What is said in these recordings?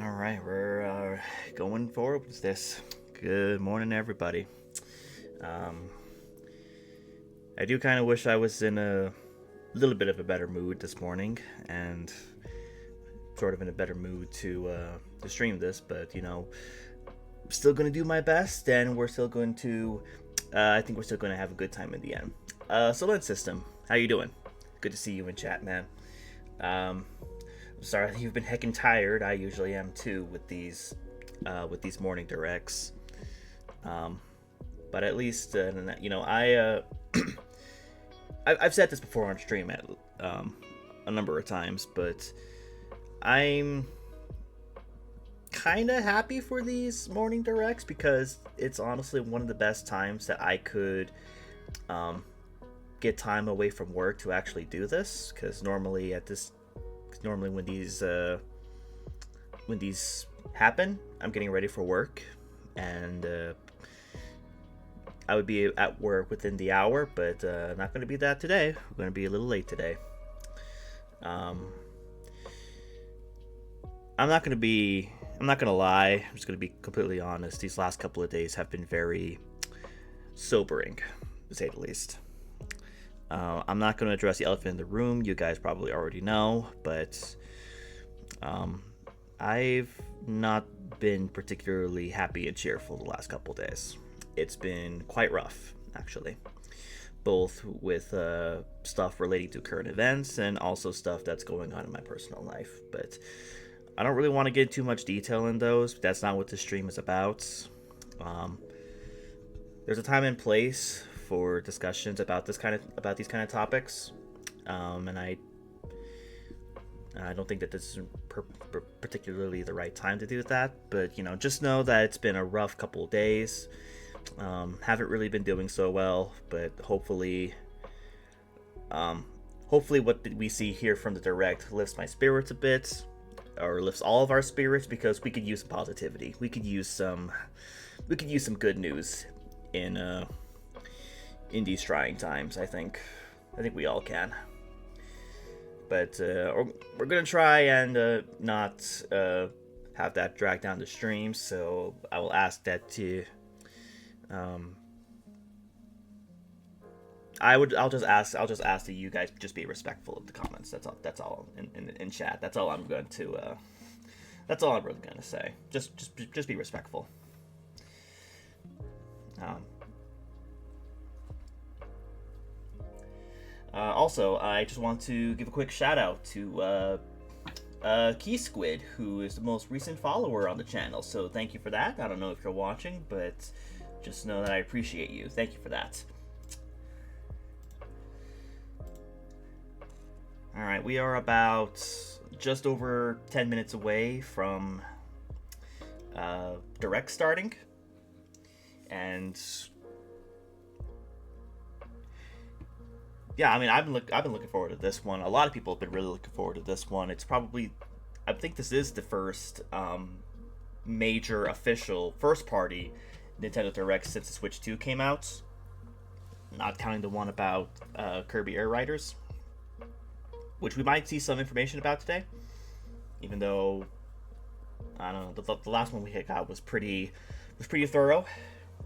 All right, we're going forward with this. Good morning, everybody. Um, I do kind of wish I was in a little bit of a better mood this morning, and sort of in a better mood to stream this. But I'm still going to do my best, and we're still going to. I think we're still going to have a good time in the end. Solar System, how you doing? Good to see you in chat, man. Sorry you've been heckin' tired. I usually am too with these morning directs. But at least I've said this before on stream at a number of times, but I'm kind of happy for these morning directs because it's honestly one of the best times that I could get time away from work to actually do this. Because normally when these happen, I'm getting ready for work, and I would be at work within the hour, but not going to be that today. We're going to be a little late today. I'm not going to lie. I'm just going to be completely honest. These last couple of days have been very sobering, to say the least. I'm not going to address the elephant in the room. You guys probably already know, but I've not been particularly happy and cheerful the last couple of days. It's been quite rough, actually, both with stuff relating to current events and also stuff that's going on in my personal life. But I don't really want to get too much detail in those. That's not what this stream is about. There's a time and place for discussions about these kind of topics, and I don't think that this is particularly the right time to do that. But just know that it's been a rough couple of days. Haven't really been doing so well, but hopefully what we see here from the direct lifts my spirits a bit, or lifts all of our spirits, because we could use some positivity. We could use some good news in these trying times. I think we all can. But we're gonna try and not have that drag down the stream. So I will ask that to. I'll just ask that you guys just be respectful of the comments. That's all in chat. That's all I'm going to. That's all I'm really gonna say. Just be respectful. Also, I just want to give a quick shout out to Key Squid, who is the most recent follower on the channel. So thank you for that. I don't know if you're watching, but just know that I appreciate you. Thank you for that. Alright, we are about just over 10 minutes away from Direct starting. And yeah, I mean, I've been looking forward to this one. A lot of people have been really looking forward to this one. It's probably, I think this is the first major official first-party Nintendo Direct since the Switch 2 came out. Not counting the one about Kirby Air Riders, which we might see some information about today. Even though, I don't know, the last one we got was pretty thorough.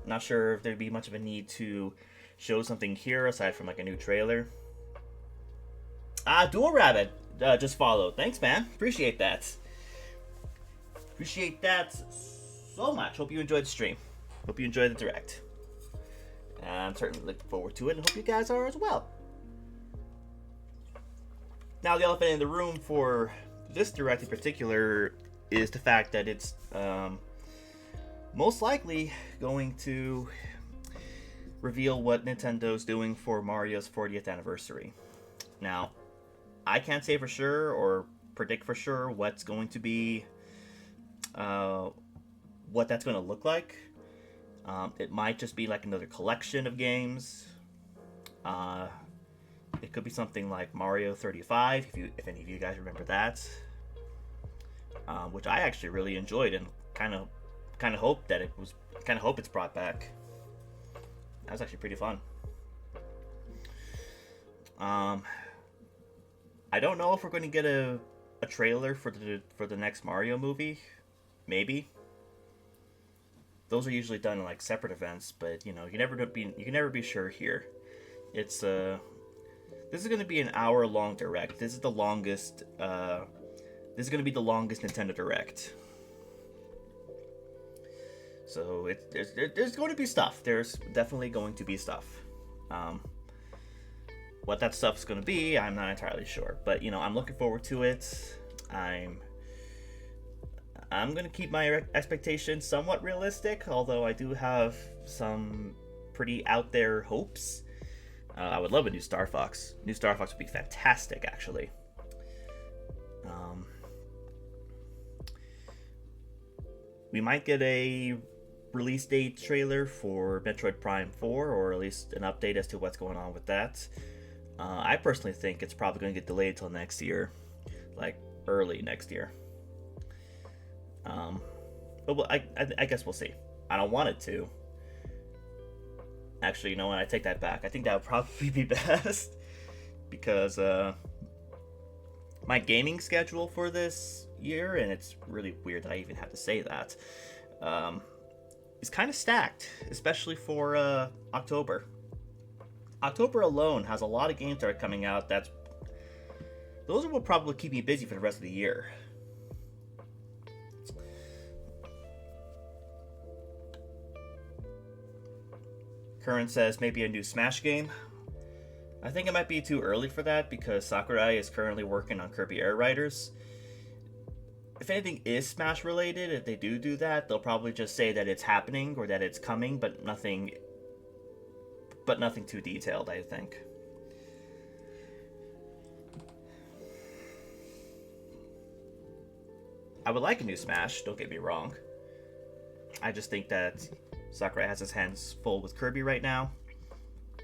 Not sure if there'd be much of a need to show something here aside from like a new trailer. Dual Rabbit just followed. Thanks, man. Appreciate that. Appreciate that so much. Hope you enjoyed the stream. Hope you enjoyed the Direct. I'm certainly looking forward to it, and hope you guys are as well. Now, the elephant in the room for this Direct in particular is the fact that it's most likely going to reveal what Nintendo's doing for Mario's 40th anniversary. Now, I can't say for sure or predict for sure what's going to be, what that's going to look like. It might just be like another collection of games. It could be something like Mario 35, if any of you guys remember that, which I actually really enjoyed and kind of hope that it's brought back. That was actually pretty fun. I don't know if we're going to get a trailer for the next Mario movie. Maybe. Those are usually done in like separate events, but you know, you can never be sure here. It's this is going to be an hour-long Direct. This is the longest. This is going to be the longest Nintendo Direct. So there's going to be stuff. There's definitely going to be stuff. What that stuff's going to be, I'm not entirely sure. But you know, I'm looking forward to it. I'm going to keep my expectations somewhat realistic, although I do have some pretty out there hopes. I would love a new Star Fox. New Star Fox would be fantastic, actually. We might get a release date trailer for Metroid Prime 4, or at least an update as to what's going on with that. I personally think it's probably going to get delayed till next year, like early next year. But I guess we'll see. I don't want it to. Actually, you know what? I take that back. I think that would probably be best because my gaming schedule for this year, and it's really weird that I even have to say that, is kind of stacked, especially for October. October alone has a lot of games that are coming out. Those will probably keep me busy for the rest of the year. Current says maybe a new Smash game. I think it might be too early for that because Sakurai is currently working on Kirby Air Riders. If anything is Smash related, if they do that, they'll probably just say that it's happening or that it's coming, but nothing too detailed, I think. I would like a new Smash, don't get me wrong. I just think that Sakurai has his hands full with Kirby right now.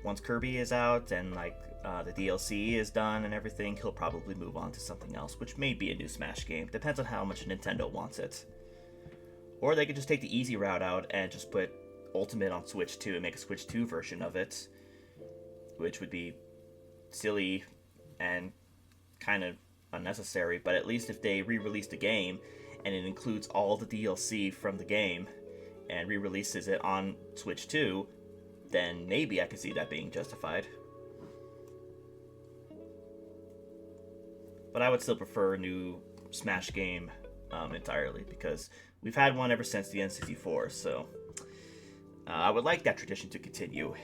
Once Kirby is out and like the DLC is done and everything, he'll probably move on to something else, which may be a new Smash game. Depends on how much Nintendo wants it. Or they could just take the easy route out and just put Ultimate on Switch 2 and make a Switch 2 version of it, which would be silly and kind of unnecessary. But at least if they re-release the game and it includes all the DLC from the game and re-releases it on Switch 2, then maybe I could see that being justified. But I would still prefer a new Smash game entirely, because we've had one ever since the N64, so I would like that tradition to continue,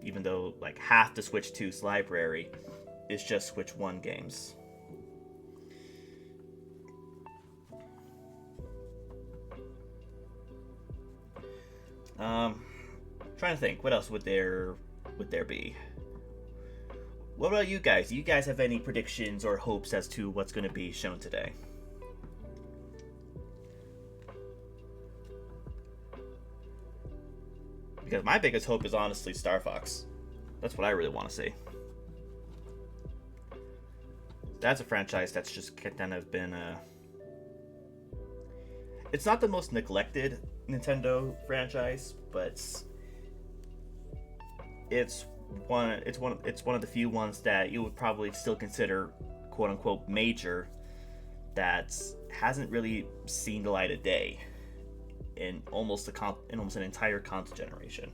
even though like half the Switch 2's library is just Switch 1 games. Trying to think, what else would there be? What about you guys? Do you guys have any predictions or hopes as to what's going to be shown today? Because my biggest hope is honestly Star Fox. That's what I really want to see. That's a franchise that's just kind of been it's not the most neglected Nintendo franchise, but it's one of the few ones that you would probably still consider quote unquote major that hasn't really seen the light of day in almost an entire console generation.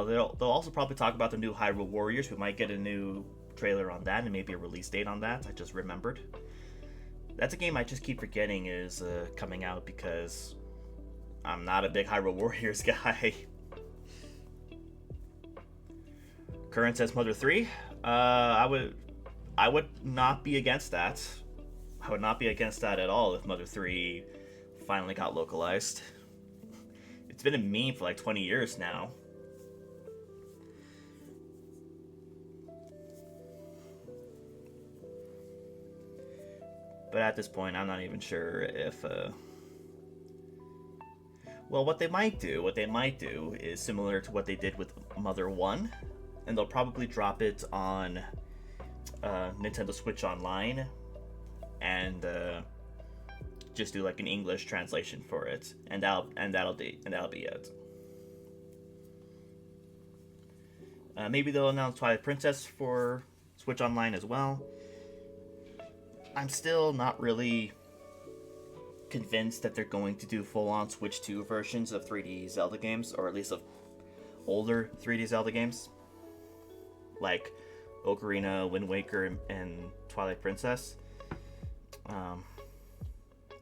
They'll also probably talk about the new Hyrule Warriors. We might get a new trailer on that and maybe a release date on that. I just remembered. That's a game I just keep forgetting is coming out because I'm not a big Hyrule Warriors guy. Current says Mother 3. I would not be against that. I would not be against that at all if Mother 3 finally got localized. It's been a meme for like 20 years now. But at this point, I'm not even sure if... Well, what they might do is similar to what they did with Mother 1. And they'll probably drop it on Nintendo Switch Online. And just do like an English translation for it. And that'll be it. Maybe they'll announce Twilight Princess for Switch Online as well. I'm still not really convinced that they're going to do full-on Switch 2 versions of 3D Zelda games, or at least of older 3D Zelda games, like Ocarina, Wind Waker, and Twilight Princess. I'm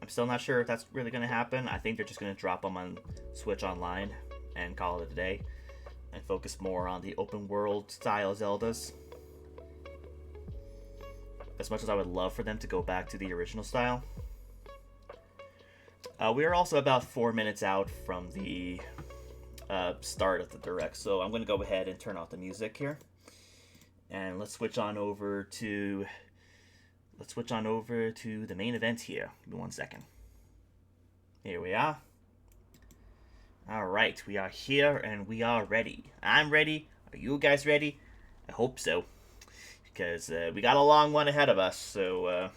still not sure if that's really going to happen. I think they're just going to drop them on Switch Online and call it a day, and focus more on the open world style Zeldas. As much as I would love for them to go back to the original style. We are also about 4 minutes out from the start of the Direct, so I'm going to go ahead and turn off the music here. And let's switch on over to the main event here. Give me 1 second. Here we are. Alright, we are here and we are ready. I'm ready. Are you guys ready? I hope so. Because we got a long one ahead of us, so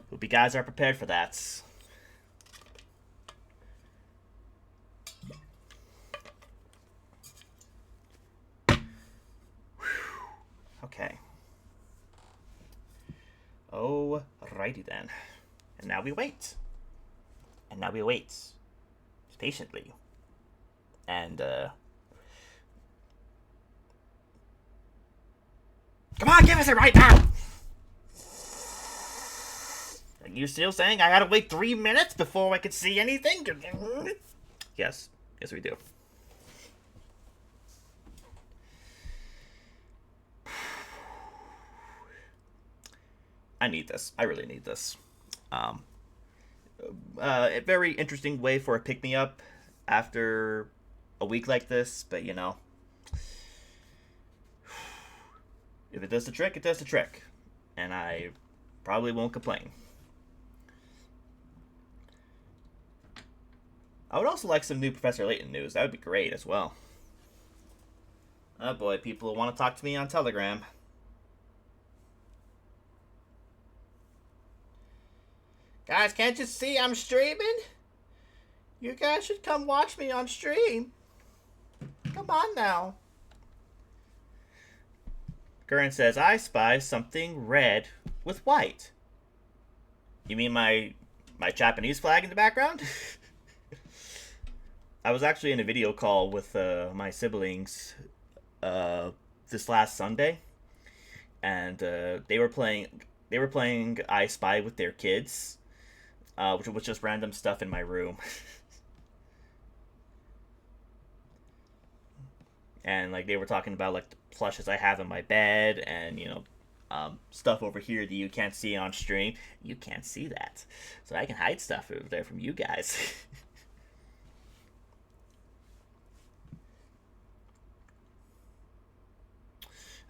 hope you guys are prepared for that. Okay. Alrighty then. And now we wait. Patiently. And, come on, give us it right now! Are you still saying I gotta wait 3 minutes before I could see anything? Yes. Yes, we do. I need this. I really need this. A very interesting way for a pick-me-up after a week like this, but you know. If it does the trick, it does the trick. And I probably won't complain. I would also like some new Professor Layton news. That would be great as well. Oh boy, people want to talk to me on Telegram. Guys, can't you see I'm streaming? You guys should come watch me on stream. Come on now. Curran says, I spy something red with white. You mean my Japanese flag in the background? I was actually in a video call with my siblings this last Sunday, and they were playing I Spy with their kids, which was just random stuff in my room. and like they were talking about like the plushes I have in my bed, and stuff over here that you can't see on stream. You can't see that, so I can hide stuff over there from you guys.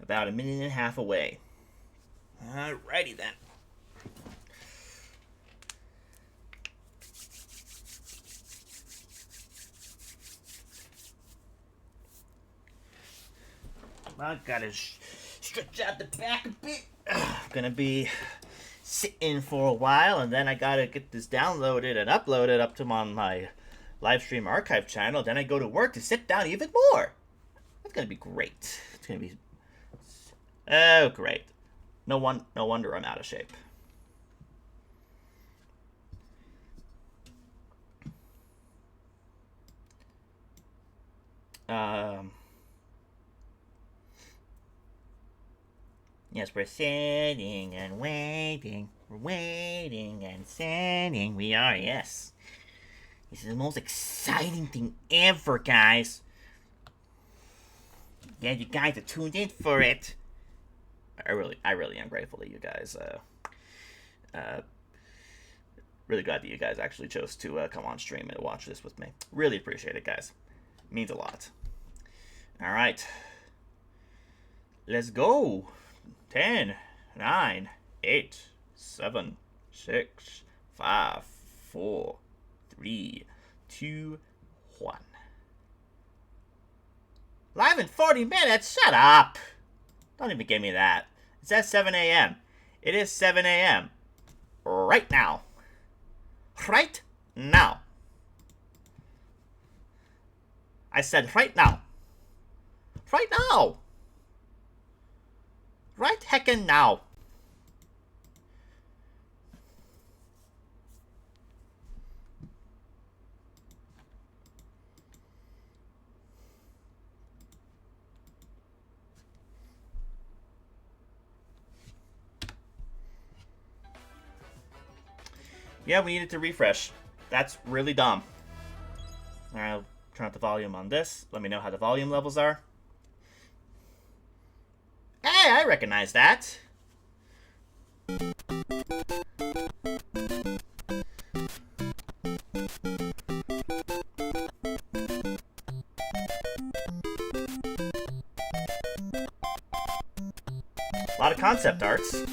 About a minute and a half away. Alrighty then. I gotta stretch out the back a bit. I'm gonna be sitting for a while, and then I gotta get this downloaded and uploaded up to my Livestream archive channel. Then I go to work to sit down even more. That's gonna be great. It's gonna be great. No wonder I'm out of shape. Yes, we're sitting and waiting. We're waiting and sitting. We are, yes. This is the most exciting thing ever, guys. Yeah, you guys are tuned in for it. I really am grateful that you guys, really glad that you guys actually chose to come on stream and watch this with me. Really appreciate it, guys. It means a lot. All right. Let's go. 10, 9, 8, 7, 6, 5, 4, 3, 2, 1. Live in 40 minutes? Shut up! Don't even give me that. It says 7 a.m. It is 7 a.m. Right now. Right now. I said right now. Right now. Right heckin' now. Yeah, we needed to refresh. That's really dumb. Alright, I'll turn up the volume on this. Let me know how the volume levels are. Hey, I recognize that. A lot of concept arts.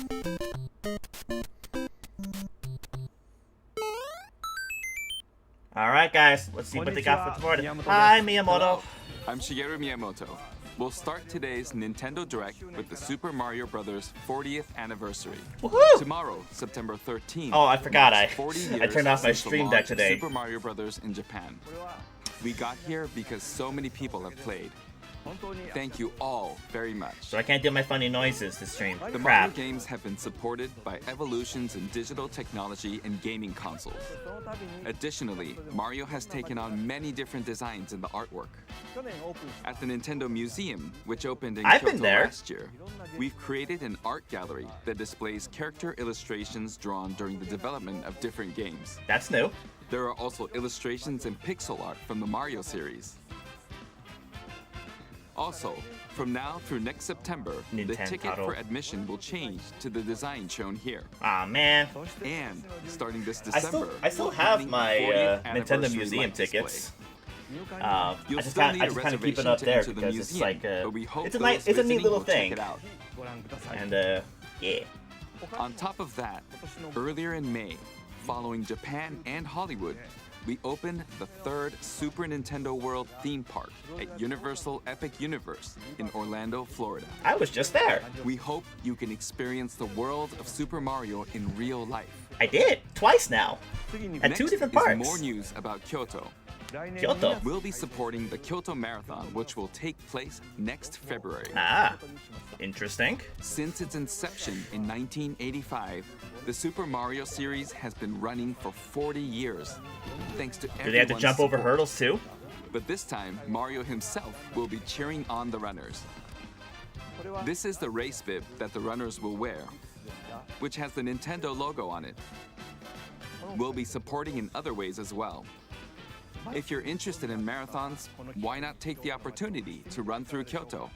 Alright guys, let's see what they got for tomorrow. Hi Miyamoto. I'm Shigeru Miyamoto. We'll start today's Nintendo Direct with the Super Mario Bros. 40th anniversary. Woohoo! Tomorrow, September 13th. Oh, I forgot. I 40 years turned off my since the stream launch deck of today. Super Mario Bros. In Japan. We got here because so many people have played. Thank you all very much. So I can't do my funny noises to stream. The Mario games have been supported by evolutions in digital technology and gaming consoles. Additionally, Mario has taken on many different designs in the artwork. At the Nintendo Museum, which opened in Kyoto last year, we've created an art gallery that displays character illustrations drawn during the development of different games. That's new. There are also illustrations and pixel art from the Mario series. Also, from now through next September, the ticket for admission will change to the design shown here. Aw, man. And starting this December, I still have my Nintendo Museum tickets. I just kind of keep it up there because it's like it's a neat little thing. And yeah. On top of that, earlier in May, following Japan and Hollywood, we opened the third Super Nintendo World theme park at Universal Epic Universe in Orlando, Florida. I was just there. We hope you can experience the world of Super Mario in real life. I did, twice now, at 2 different parks. More news about Kyoto. Kyoto. We'll be supporting the Kyoto Marathon, which will take place next February. Ah, interesting. Since its inception in 1985, the Super Mario series has been running for 40 years, thanks to everyone's Do they have to jump over support. hurdles too? But this time, Mario himself will be cheering on the runners. This is the race bib that the runners will wear, which has the Nintendo logo on it. We'll be supporting in other ways as well. If you're interested in marathons, why not take the opportunity to run through Kyoto?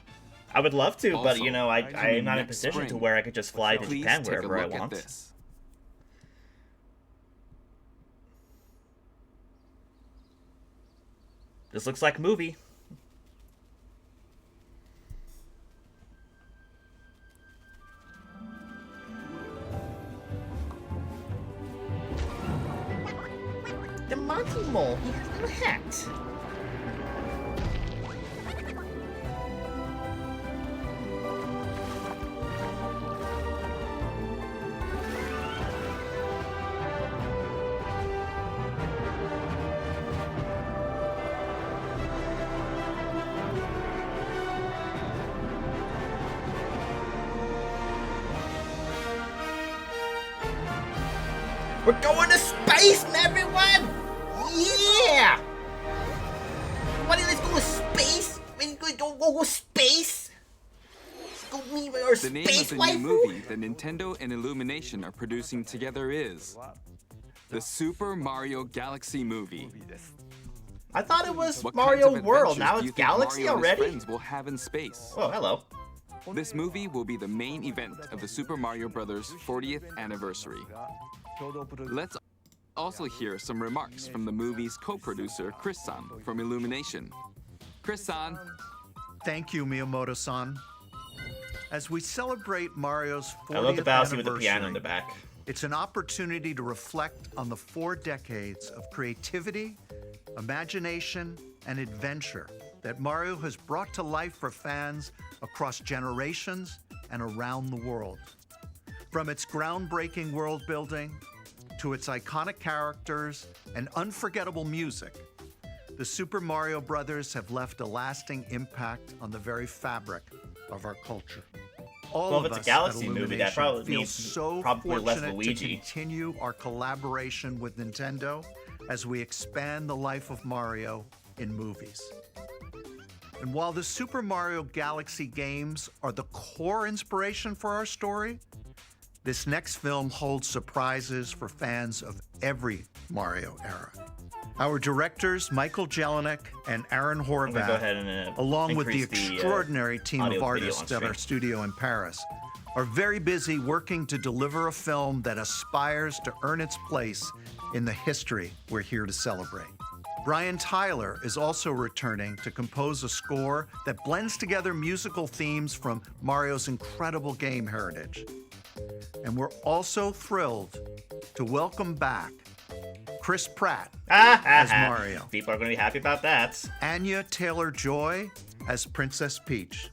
I would love to, but Also, you know, I'm coming not in a next position to spring, where I could just fly to Please Japan take a wherever I look at want. this. This looks like a movie. The monkey mole, he has a little hat. We're going to space, everyone! Yeah! Everybody, let's go to space! We're going to go space! Let's go meet our The name space of the new waifu! movie that Nintendo and Illumination are producing together is the Super Mario Galaxy movie. I thought it was What Mario kinds of World, adventures now do you it's think Galaxy Mario and his already? friends will have in space? Oh, hello. This movie will be the main event of the Super Mario Bros. 40th anniversary. Let's also hear some remarks from the movie's co-producer, Chris-san, from Illumination. Chris-san, Thank you, Miyamoto-san. As we celebrate Mario's 40th I love the Bowsy with the anniversary, piano in the back. it's an opportunity to reflect on the 4 decades of creativity, imagination, and adventure that Mario has brought to life for fans across generations and around the world. From its groundbreaking world building to its iconic characters and unforgettable music, the Super Mario Brothers have left a lasting impact on the very fabric of our culture. All Well, of if it's a us Galaxy at movie, that Illumination probably feel means so probably less fortunate Luigi. to continue our collaboration with Nintendo as we expand the life of Mario in movies. And while the Super Mario Galaxy games are the core inspiration for our story, this next film holds surprises for fans of every Mario era. Our directors, Michael Jelinek and Aaron I'm gonna go Horvath, ahead and along with the increase extraordinary team of audio-video artists on at our stream. studio in Paris, are very busy working to deliver a film that aspires to earn its place in the history we're here to celebrate. Brian Tyler is also returning to compose a score that blends together musical themes from Mario's incredible game heritage. And we're also thrilled to welcome back Chris Pratt as Mario, People are going to be happy about that. Anya Taylor-Joy as Princess Peach,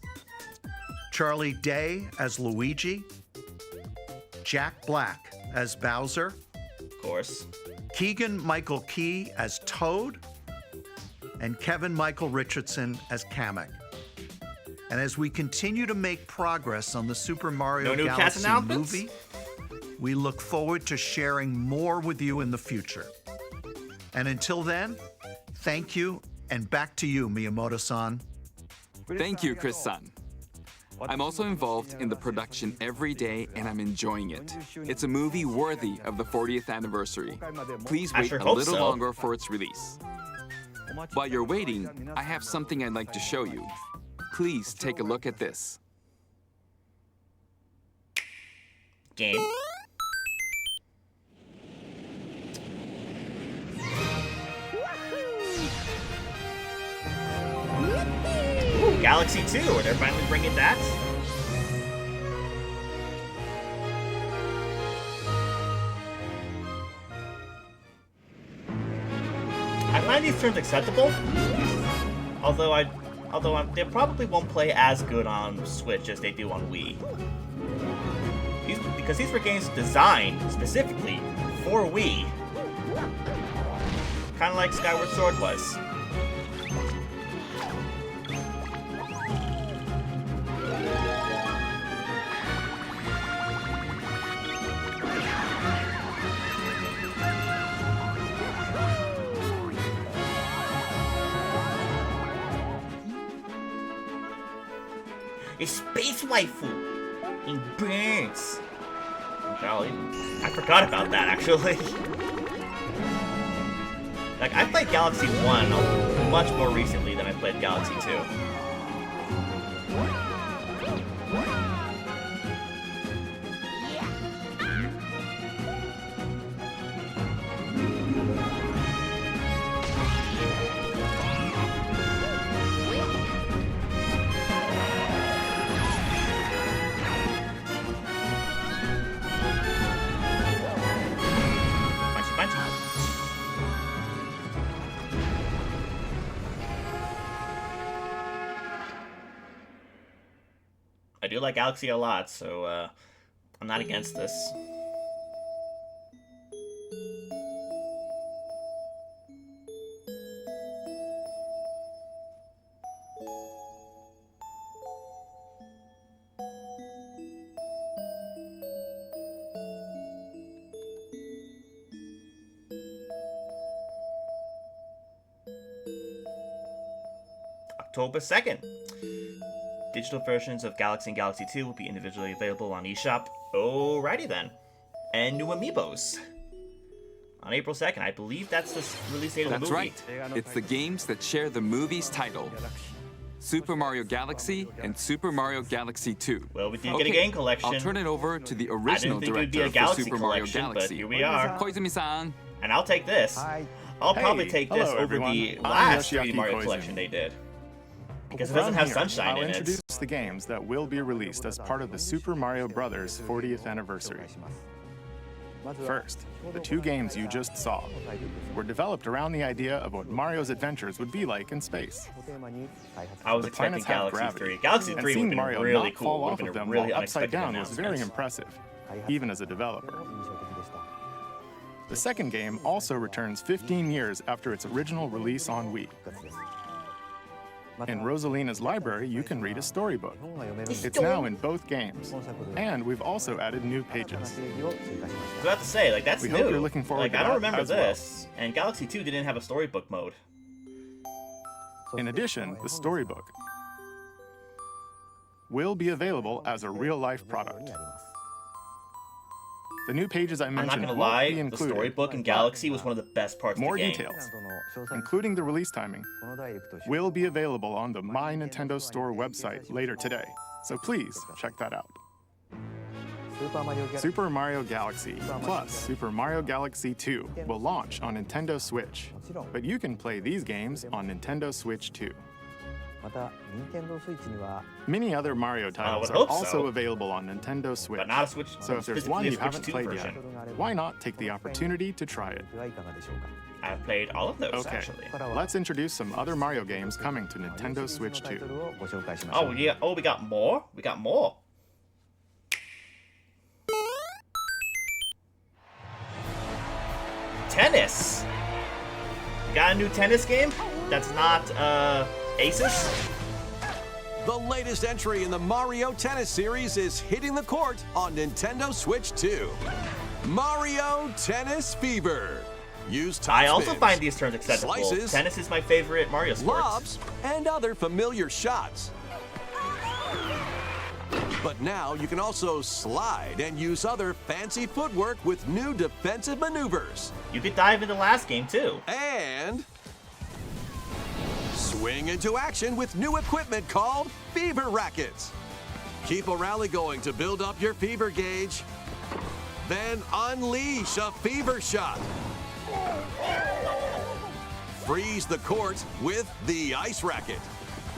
Charlie Day as Luigi, Jack Black as Bowser, Of course. Keegan-Michael Key as Toad, and Kevin Michael Richardson as Kamek. And as we continue to make progress on the Super Mario No new cast Galaxy announcements? movie, we look forward to sharing more with you in the future. And until then, thank you, and back to you, Miyamoto-san. thank you, Chris-san. I'm also involved in the production every day, and I'm enjoying it. It's a movie worthy of the 40th anniversary. Please I wait sure a hope little so. longer for its release. While you're waiting, I have something I'd like to show you. Please take a look at this. Game. Ooh, Galaxy 2. Are they finally bringing that? I find these terms acceptable, although they probably won't play as good on Switch as they do on Wii. Because these were games designed specifically for Wii, kind of like Skyward Sword was. A space waifu in burns. Golly, I forgot about that actually. Like, I played Galaxy 1 much more recently than I played Galaxy 2. I do like Galaxy a lot, so I'm not against this. October 2nd. Digital versions of Galaxy and Galaxy 2 will be individually available on eShop. Alrighty then. And new amiibos. On April 2nd, I believe that's the release date of the movie. That's right. It's the games that share the movie's title. Super Mario Galaxy and Super Mario Galaxy 2. Well, we did get a game collection. I'll turn it over to the original director for Super Mario Galaxy. But here we are. Koizumi-san. And I'll take this. I'll probably take this over everyone. the last 3D Yoshiaki Mario Koizumi. collection they did. Because it doesn't have sunshine I'll in it. introduce the games that will be released as part of the Super Mario Bros. 40th anniversary. First, the two games you just saw were developed around the idea of what Mario's adventures would be like in space. I was The expecting planets have Galaxy gravity, 3. Galaxy and 3 would seeing have been Mario really not cool. fall Would off have of been a them really while upside unexpected down was very announcement. impressive, even as a developer. The second game also returns 15 years after its original release on Wii. In Rosalina's library, you can read a storybook. It's now in both games, and we've also added new pages. I was about to say, like, that's We new. hope you're looking forward like, to I don't that remember as well. this. And Galaxy 2 didn't have a storybook mode. In addition, the storybook will be available as a real-life product. The new pages I I'm not mentioned gonna won't lie, be the included. storybook in Galaxy was one of the best parts More of the game. details, including the release timing, will be available on the My Nintendo Store website later today, so please check that out. Super Mario Galaxy plus Super Mario Galaxy 2 will launch on Nintendo Switch, but you can play these games on Nintendo Switch too. Many other Mario titles would are hope also so. available on Nintendo Switch. But not a Switch. So if there's specifically one a you Switch haven't 2 played version. yet, why not take the opportunity to try it? I've played all of those, Okay, actually. let's introduce some other Mario games coming to Nintendo Switch 2. Oh, yeah. Oh, we got more? We got more. Tennis. We got a new tennis game that's not, Aces? The latest entry in the Mario Tennis series is hitting the court on Nintendo Switch 2. Mario Tennis Fever. Use top I also spins, find these terms acceptable. slices, Tennis is my favorite Mario sport. lobs, and other familiar shots. But now you can also slide and use other fancy footwork with new defensive maneuvers. You could dive into the last game, too. And swing into action with new equipment called Fever Rackets. Keep a rally going to build up your fever gauge. Then unleash a fever shot. Freeze the court with the Ice Racket.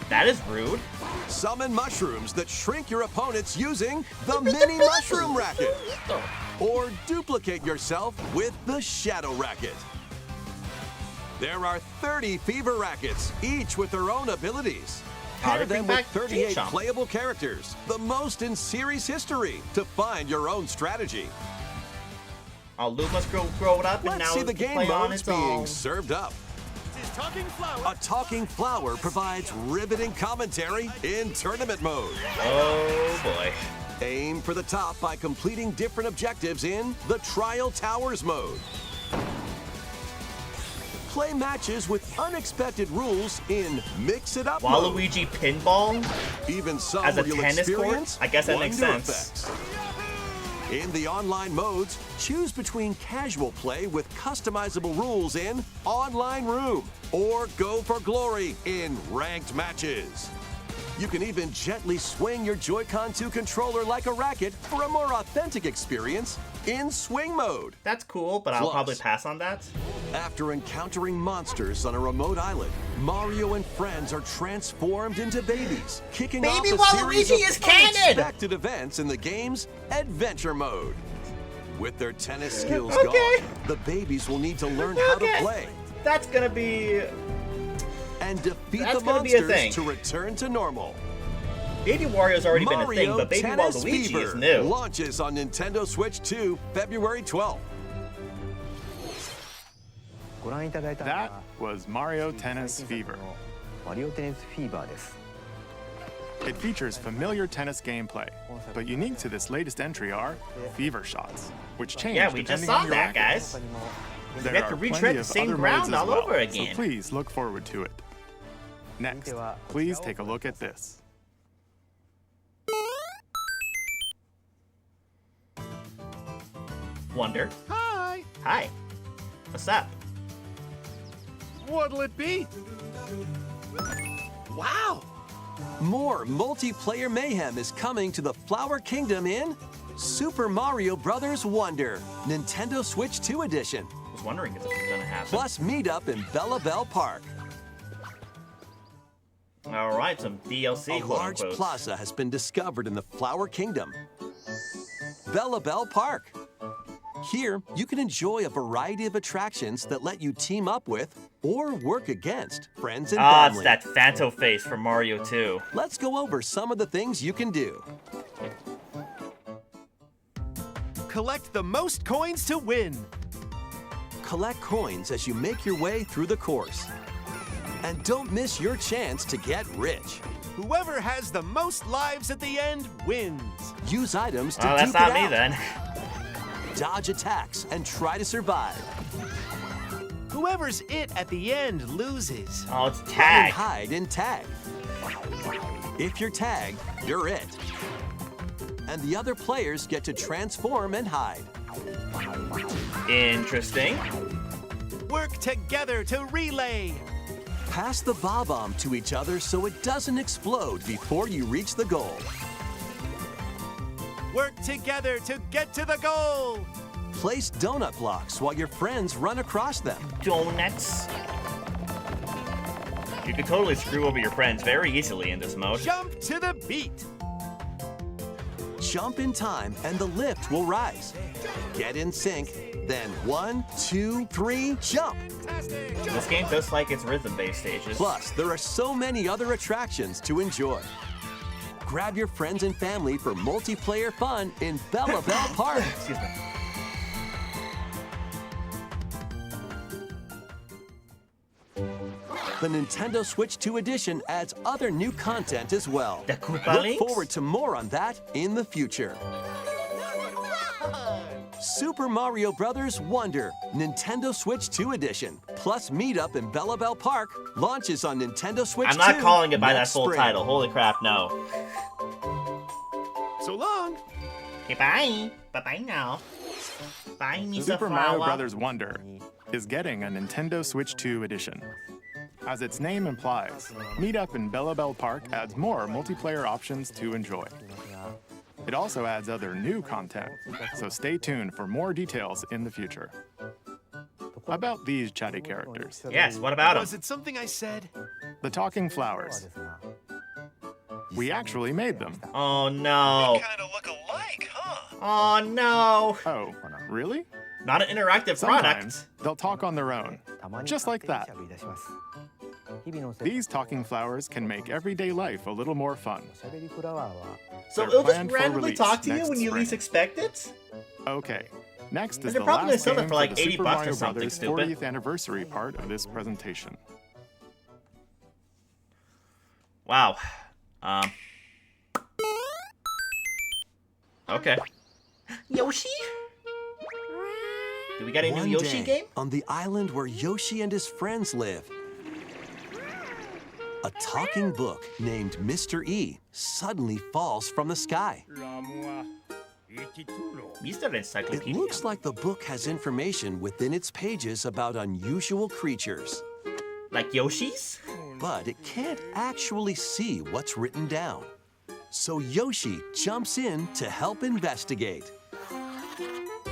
That is rude. Summon mushrooms that shrink your opponents using the Mini Mushroom Racket. Or duplicate yourself with the Shadow Racket. There are 30 Fever Rackets, each with their own abilities. Pair they them bring with back 38 G-Chomp. playable characters, the most in series history, to find your own strategy. Oh, Luke must grow it up, and Let's now see the it can game play on modes its being own. served up. A talking flower provides riveting commentary in tournament mode. Oh, boy. Aim for the top by completing different objectives in the Trial Towers mode. Play matches with unexpected rules in Mix It Up mode. Waluigi Pinball? Even some as a where you'll tennis court? experience I guess that makes wonder sense. effects. In the online modes, choose between casual play with customizable rules in Online Room or Go for Glory in Ranked Matches. You can even gently swing your Joy-Con 2 controller like a racket for a more authentic experience in Swing Mode. That's cool, but I'll probably pass on that. After encountering monsters on a remote island, Mario and friends are transformed into babies, kicking off a series of unexpected events in the game's Adventure Mode. With their tennis skills gone, the babies will need to learn how to play. That's gonna be... and defeat the monsters to return to normal. Baby Wario's already been a thing, but Baby Tennis Waluigi Fever is new. Launches on Nintendo Switch 2, February 12th. That was Mario Tennis Fever. It features familiar tennis gameplay, but unique to this latest entry are fever shots, which change Yeah, we just depending saw on your that, racket. guys. There get are to plenty retread the of same other ground modes as all well, over again. so please look forward to it. Next, please take a look at this. Wonder. Hi! Hi. What's up? What'll it be? Wow! More multiplayer mayhem is coming to the Flower Kingdom in Super Mario Bros. Wonder, Nintendo Switch 2 Edition. I was wondering if this was gonna happen. Plus meetup in Bella Bell Park. All right, some DLC. A large plaza has been discovered in the Flower Kingdom. Bella Bell Park. Here, you can enjoy a variety of attractions that let you team up with or work against friends and family. It's that Phanto face from Mario 2. Let's go over some of the things you can do. Collect the most coins to win. Collect coins as you make your way through the course. And don't miss your chance to get rich. Whoever has the most lives at the end wins. Use items to that's duke not it me out. then. Dodge attacks and try to survive. Whoever's it at the end loses. Oh, it's Run and tag. hide and tag. If you're tagged, you're it. And the other players get to transform and hide. Interesting. Work together to relay. Pass the bob-omb to each other so it doesn't explode before you reach the goal. Work together to get to the goal. Place donut blocks while your friends run across them. Donuts. You can totally screw over your friends very easily in this mode. Jump to the beat. Jump in time and the lift will rise. Get in sync, then 1, 2, 3, jump! This game does like its rhythm-based stages. Plus, there are so many other attractions to enjoy. Grab your friends and family for multiplayer fun in Bella Bell Park. Excuse me. The Nintendo Switch 2 Edition adds other new content as well. The Koopa Look Links? forward to more on that in the future. Super Mario Bros. Wonder, Nintendo Switch 2 Edition, plus meetup in Bella Bell Park, launches on Nintendo Switch 2 I'm not calling it by that next full spring. title. Holy crap, no. So long. Okay, bye. Bye-bye now. Bye, Misa Super Mario Flower. Bros. Wonder is getting a Nintendo Switch 2 Edition. As its name implies, meetup in Bella Bell Park adds more multiplayer options to enjoy. It also adds other new content, so stay tuned for more details in the future. About these chatty characters, Yes, what about Was him? it something I said? the talking flowers. We actually made them. Oh, no. Kind of look alike, huh? Oh, no. Oh, really? Not an interactive Sometimes product. they'll talk on their own, just like that. These talking flowers can make everyday life a little more fun. So They're it'll just planned for randomly release talk to you next when you spring. least expect it? Okay, next And is they're the probably gonna last sell it game for like the 80 Super bucks or Mario something Brothers stupid. 40th anniversary part of this presentation. Wow. Okay. Yoshi? Do we got a new One Yoshi day, game? on the island where Yoshi and his friends live, a talking book named Mr. E suddenly falls from the sky. Mr. It Encyclopedia. looks like the book has information within its pages about unusual creatures, Like Yoshi's? but it can't actually see what's written down. So Yoshi jumps in to help investigate.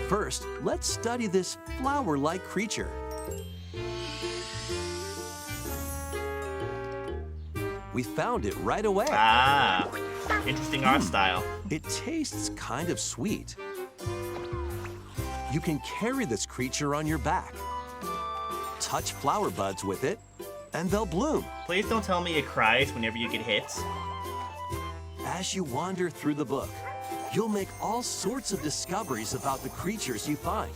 First, let's study this flower-like creature. We found it right away. Ah, interesting art style. It tastes kind of sweet. You can carry this creature on your back. Touch flower buds with it, and they'll bloom. Please don't tell me it cries whenever you get hit. As you wander through the book, you'll make all sorts of discoveries about the creatures you find.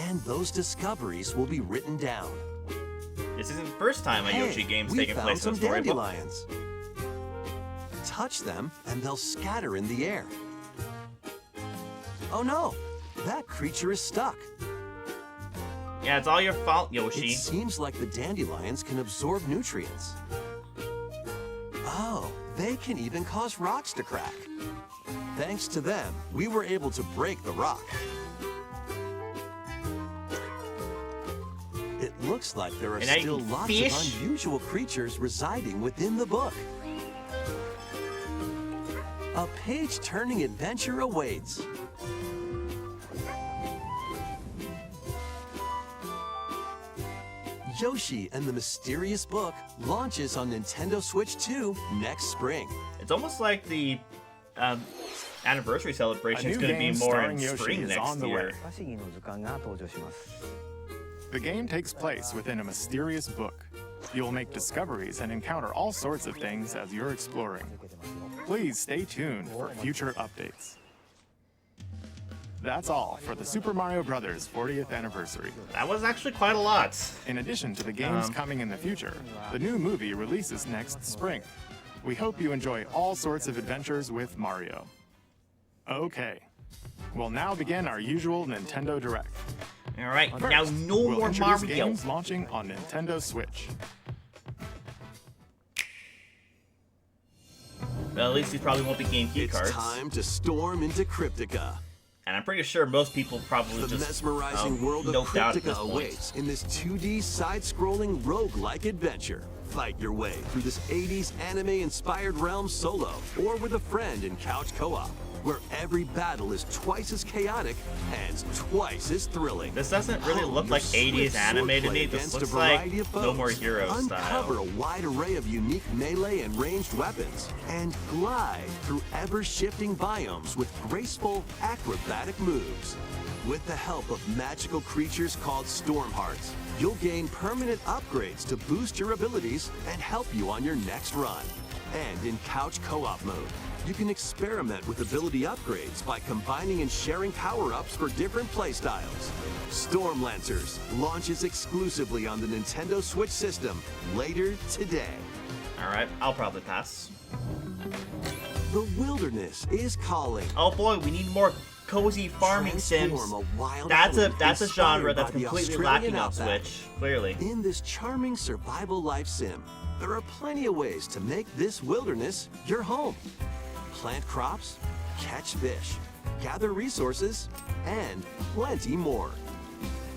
And those discoveries will be written down. This isn't the first time a Yoshi game's we taking found place in some a storybook. dandelions. Touch them, and they'll scatter in the air. Oh no, that creature is stuck. Yeah, it's all your fault, Yoshi. It seems like the dandelions can absorb nutrients. Oh, they can even cause rocks to crack. Thanks to them, we were able to break the rock. It looks like there are And I still eat lots fish? of unusual creatures residing within the book. A page-turning adventure awaits. Yoshi and the Mysterious Book launches on Nintendo Switch 2 next spring. It's almost like the anniversary celebration is A new going to be game more starring in Yoshi spring is next on the year. way. The game takes place within a mysterious book. You'll make discoveries and encounter all sorts of things as you're exploring. Please stay tuned for future updates. That's all for the Super Mario Bros. 40th anniversary. That was actually quite a lot. In addition to the games coming in the future, the new movie releases next spring. We hope you enjoy all sorts of adventures with Mario. Okay, we'll now begin our usual Nintendo Direct. All right, First, now no we'll more introduce Mario. games launching on Nintendo Switch. Well, at least these probably won't be GameCube It's cards. time to storm into Cryptica. And I'm pretty sure most people probably The just mesmerizing world of noped out at this Cryptica point. awaits in this 2D side-scrolling roguelike adventure. Fight your way through this 80s anime-inspired realm solo or with a friend in couch co-op, where every battle is twice as chaotic and twice as thrilling. This doesn't really Hone look your like swift 80s anime to swordplay me. This against a looks like variety of No More foes. Heroes Uncover style. a wide array of unique melee and ranged weapons, and glide through ever-shifting biomes with graceful, acrobatic moves. With the help of magical creatures called Storm Hearts, you'll gain permanent upgrades to boost your abilities and help you on your next run. And in couch co-op mode, you can experiment with ability upgrades by combining and sharing power-ups for different playstyles. Storm Lancers launches exclusively on the Nintendo Switch system later today. All right, I'll probably pass. The wilderness is calling. Oh boy, we need more cozy farming sims. Transform a wild That's element a genre inspired that's by the completely Australian lacking on outback. Switch. Clearly. In this charming survival life sim, there are plenty of ways to make this wilderness your home. Plant crops, catch fish, gather resources, and plenty more.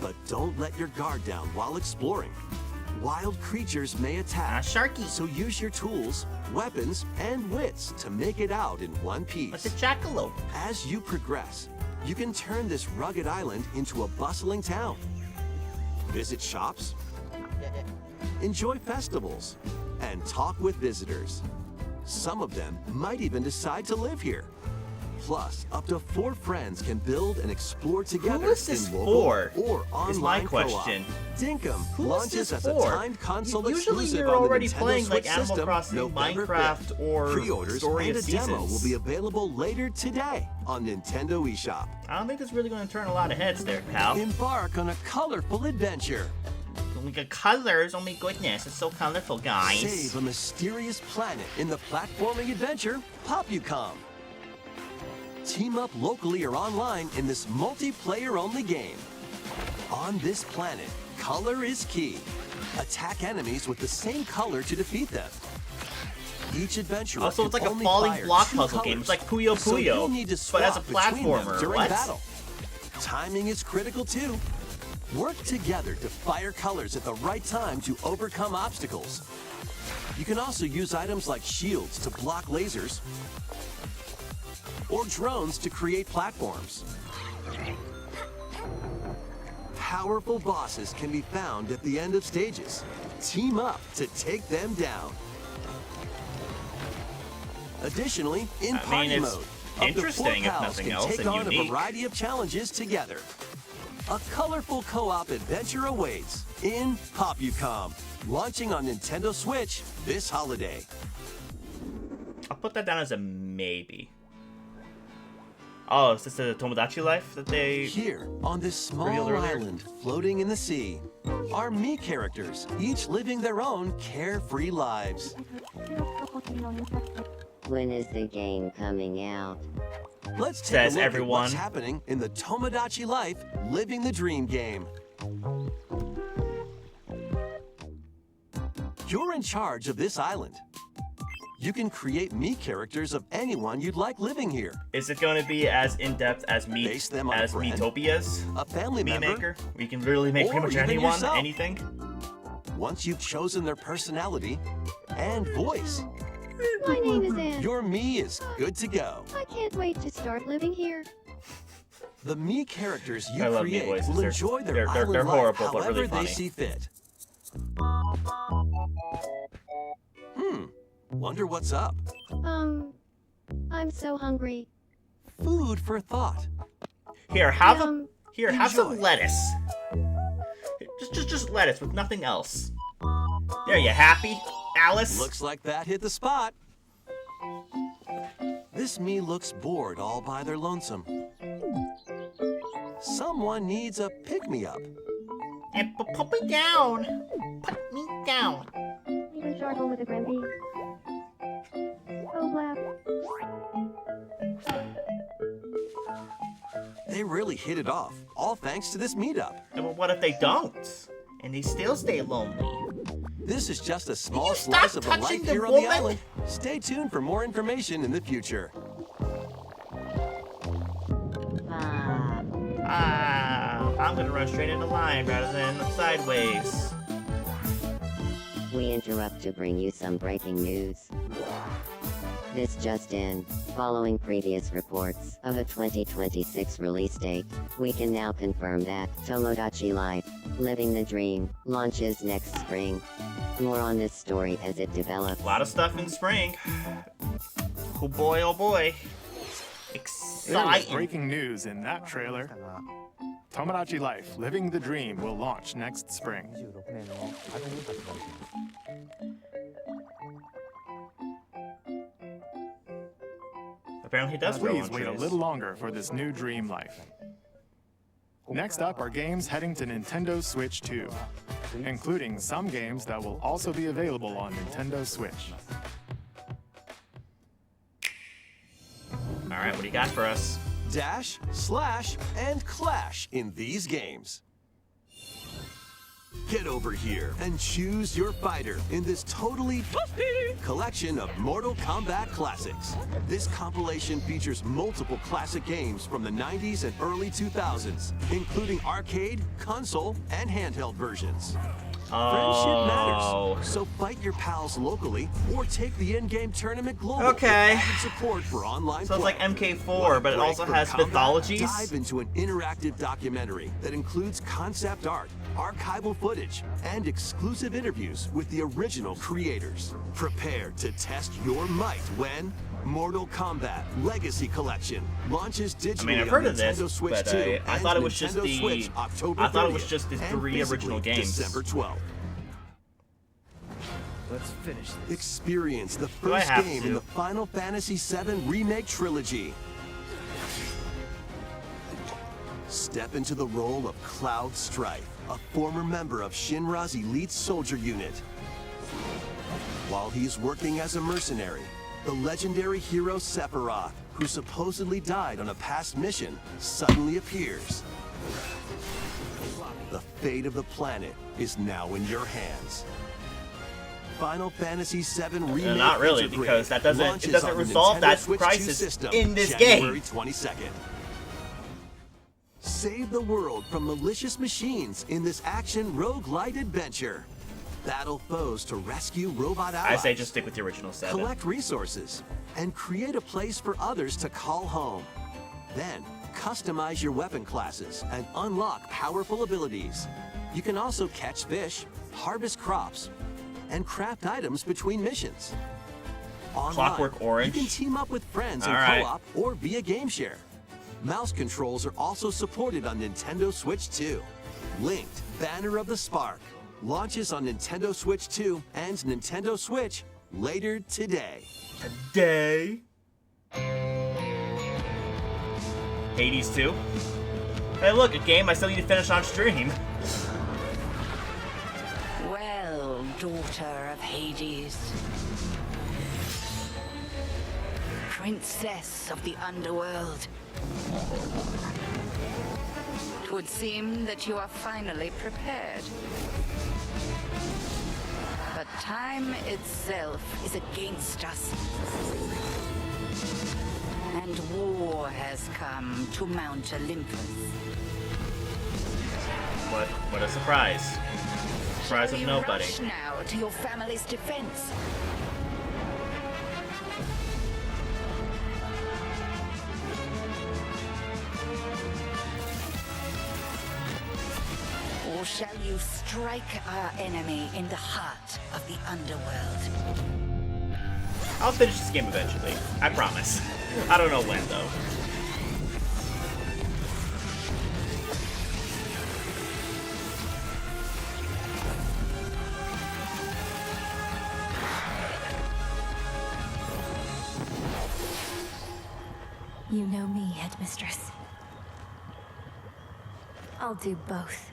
But don't let your guard down while exploring. Wild creatures may attack, Sharky. so use your tools, weapons, and wits to make it out in one What's a piece. jackalope? As you progress, you can turn this rugged island into a bustling town. Visit shops, enjoy festivals, and talk with visitors. Some of them might even decide to live here. Plus, up to 4 friends can build and explore together is this in local for? or Is my online question. co-op. Dinkum Who is launches this as a for? timed console Usually exclusive you're on the already Nintendo playing like Switch Animal system, Crossing, November Minecraft, 5th. or Pre-orders Story and of a demo will Seasons. be available later today on Nintendo eShop. I don't think this is really going to turn a lot of heads there, pal. Embark on a colorful adventure. Oh my god, colors! Oh my goodness, it's so colorful, guys. Save a mysterious planet in the platforming adventure Popucom. Team up locally or online in this multiplayer-only game. On this planet, color is key. Attack enemies with the same color to defeat them. Each adventurer Also, it's can like a only falling fire block 2 puzzle game. colors, It's like Puyo so Puyo, you'll need to but as a swap between them platformer. during What? battle. Timing is critical too. Work together to fire colors at the right time to overcome obstacles. You can also use items like shields to block lasers or drones to create platforms. Powerful bosses can be found at the end of stages. Team up to take them down. Additionally, in party it's mode, up to 4 interesting, if pals nothing can else, take and on unique. a variety of challenges together. A colorful co-op adventure awaits in Popucom, launching on Nintendo Switch this holiday. I'll put that down as a maybe. Oh, is this the Tomodachi Life that they... Here, on this small revealed earlier? island floating in the sea, are Mii characters, each living their own carefree lives. When is the game coming out? Let's take Says a look everyone. at what's happening in the Tomodachi Life Living the Dream game. You're in charge of this island. You can create Mii characters of anyone you'd like living here. Is it going to be as in-depth as Base them on a as friend, Miitopia's a family Mii member, Maker? We can literally make or pretty much even anyone, yourself. anything. Once you've chosen their personality and voice, My name is Anne. your Mii is good to go. I can't wait to start living here. The Mii characters I you love Mii create voices. will They're- enjoy their they're island horrible, life but however really they funny. see fit. Wonder what's up? I'm so hungry. Food for thought. Here, have Yum. have some Enjoy. lettuce. Just lettuce with nothing else. There, you happy, Alice? Looks like that hit the spot. This Mii looks bored all by their lonesome. Someone needs a pick-me-up. And put me down. Put me down. You can struggle with a Grimby. Oh, blap. They really hit it off, all thanks to this meetup. But what if they don't? And they still stay lonely? This is just a small you slice stop of the touching life the here on the woman? island. Stay tuned for more information in the future. I'm gonna run straight into line rather than sideways. We interrupt to bring you some breaking news. This just in, following previous reports of a 2026 release date, we can now confirm that Tomodachi Life, Living the Dream, launches next spring. More on this story as it develops. A lot of stuff in spring. Oh boy, oh boy. There was Exciting. breaking news in that trailer. Tomodachi Life, Living the Dream will launch next spring. Apparently it does grow Please on wait a trees. little longer for this new dream life. Next up are games heading to Nintendo Switch 2, including some games that will also be available on Nintendo Switch. Alright, what do you got for us? Dash, slash, and clash in these games. Get over here and choose your fighter in this totally collection of Mortal Kombat classics. This compilation features multiple classic games from the 90s and early 2000s, including arcade, console, and handheld versions. Friendship matters, so fight your pals locally or take the in-game tournament global. Okay. with added support for online So it's play. like MK4, Want a but it break also from has combat? mythologies? Dive into an interactive documentary that includes concept art, archival footage, and exclusive interviews with the original creators. Prepare to test your might when Mortal Kombat Legacy Collection launches digitally I mean, I've heard on of this, Nintendo Switch but 2 I and thought it was just Nintendo the- Switch October I thought it was 30th, just the and 3 physically original games. December 12th. Let's finish this. Experience the I first have game to? in the Final Fantasy VII Remake Trilogy. Step into the role of Cloud Strife, a former member of Shinra's elite soldier unit. While he's working as a mercenary, the legendary hero Sephiroth, who supposedly died on a past mission, suddenly appears. The fate of the planet is now in your hands. Final Fantasy VII Remake not really, Intergrade because it doesn't launches on the resolve Nintendo that Switch 2 crisis system in this January game. 22nd. Save the world from malicious machines in this action roguelite adventure. Battle foes to rescue robot allies. I say just stick with the original 7. Collect resources and create a place for others to call home. Then, customize your weapon classes and unlock powerful abilities. You can also catch fish, harvest crops, and craft items between missions. Online, Clockwork Orange. you can team up with friends in All right. co-op or via game share. Mouse controls are also supported on Nintendo Switch 2. Linked Banner of the Spark launches on Nintendo Switch 2 and Nintendo Switch later today. Today. Hades 2. Hey, look, a game I still need to finish on stream. Well, daughter of Hades, princess of the underworld, it would seem that you are finally prepared. But time itself is against us. And war has come to Mount Olympus. What a surprise. Surprise Shall of we nobody. rush now to your family's defense? Or shall you strike our enemy in the heart of the underworld? I'll finish this game eventually. I promise. I don't know when, though. You know me, Headmistress. I'll do both.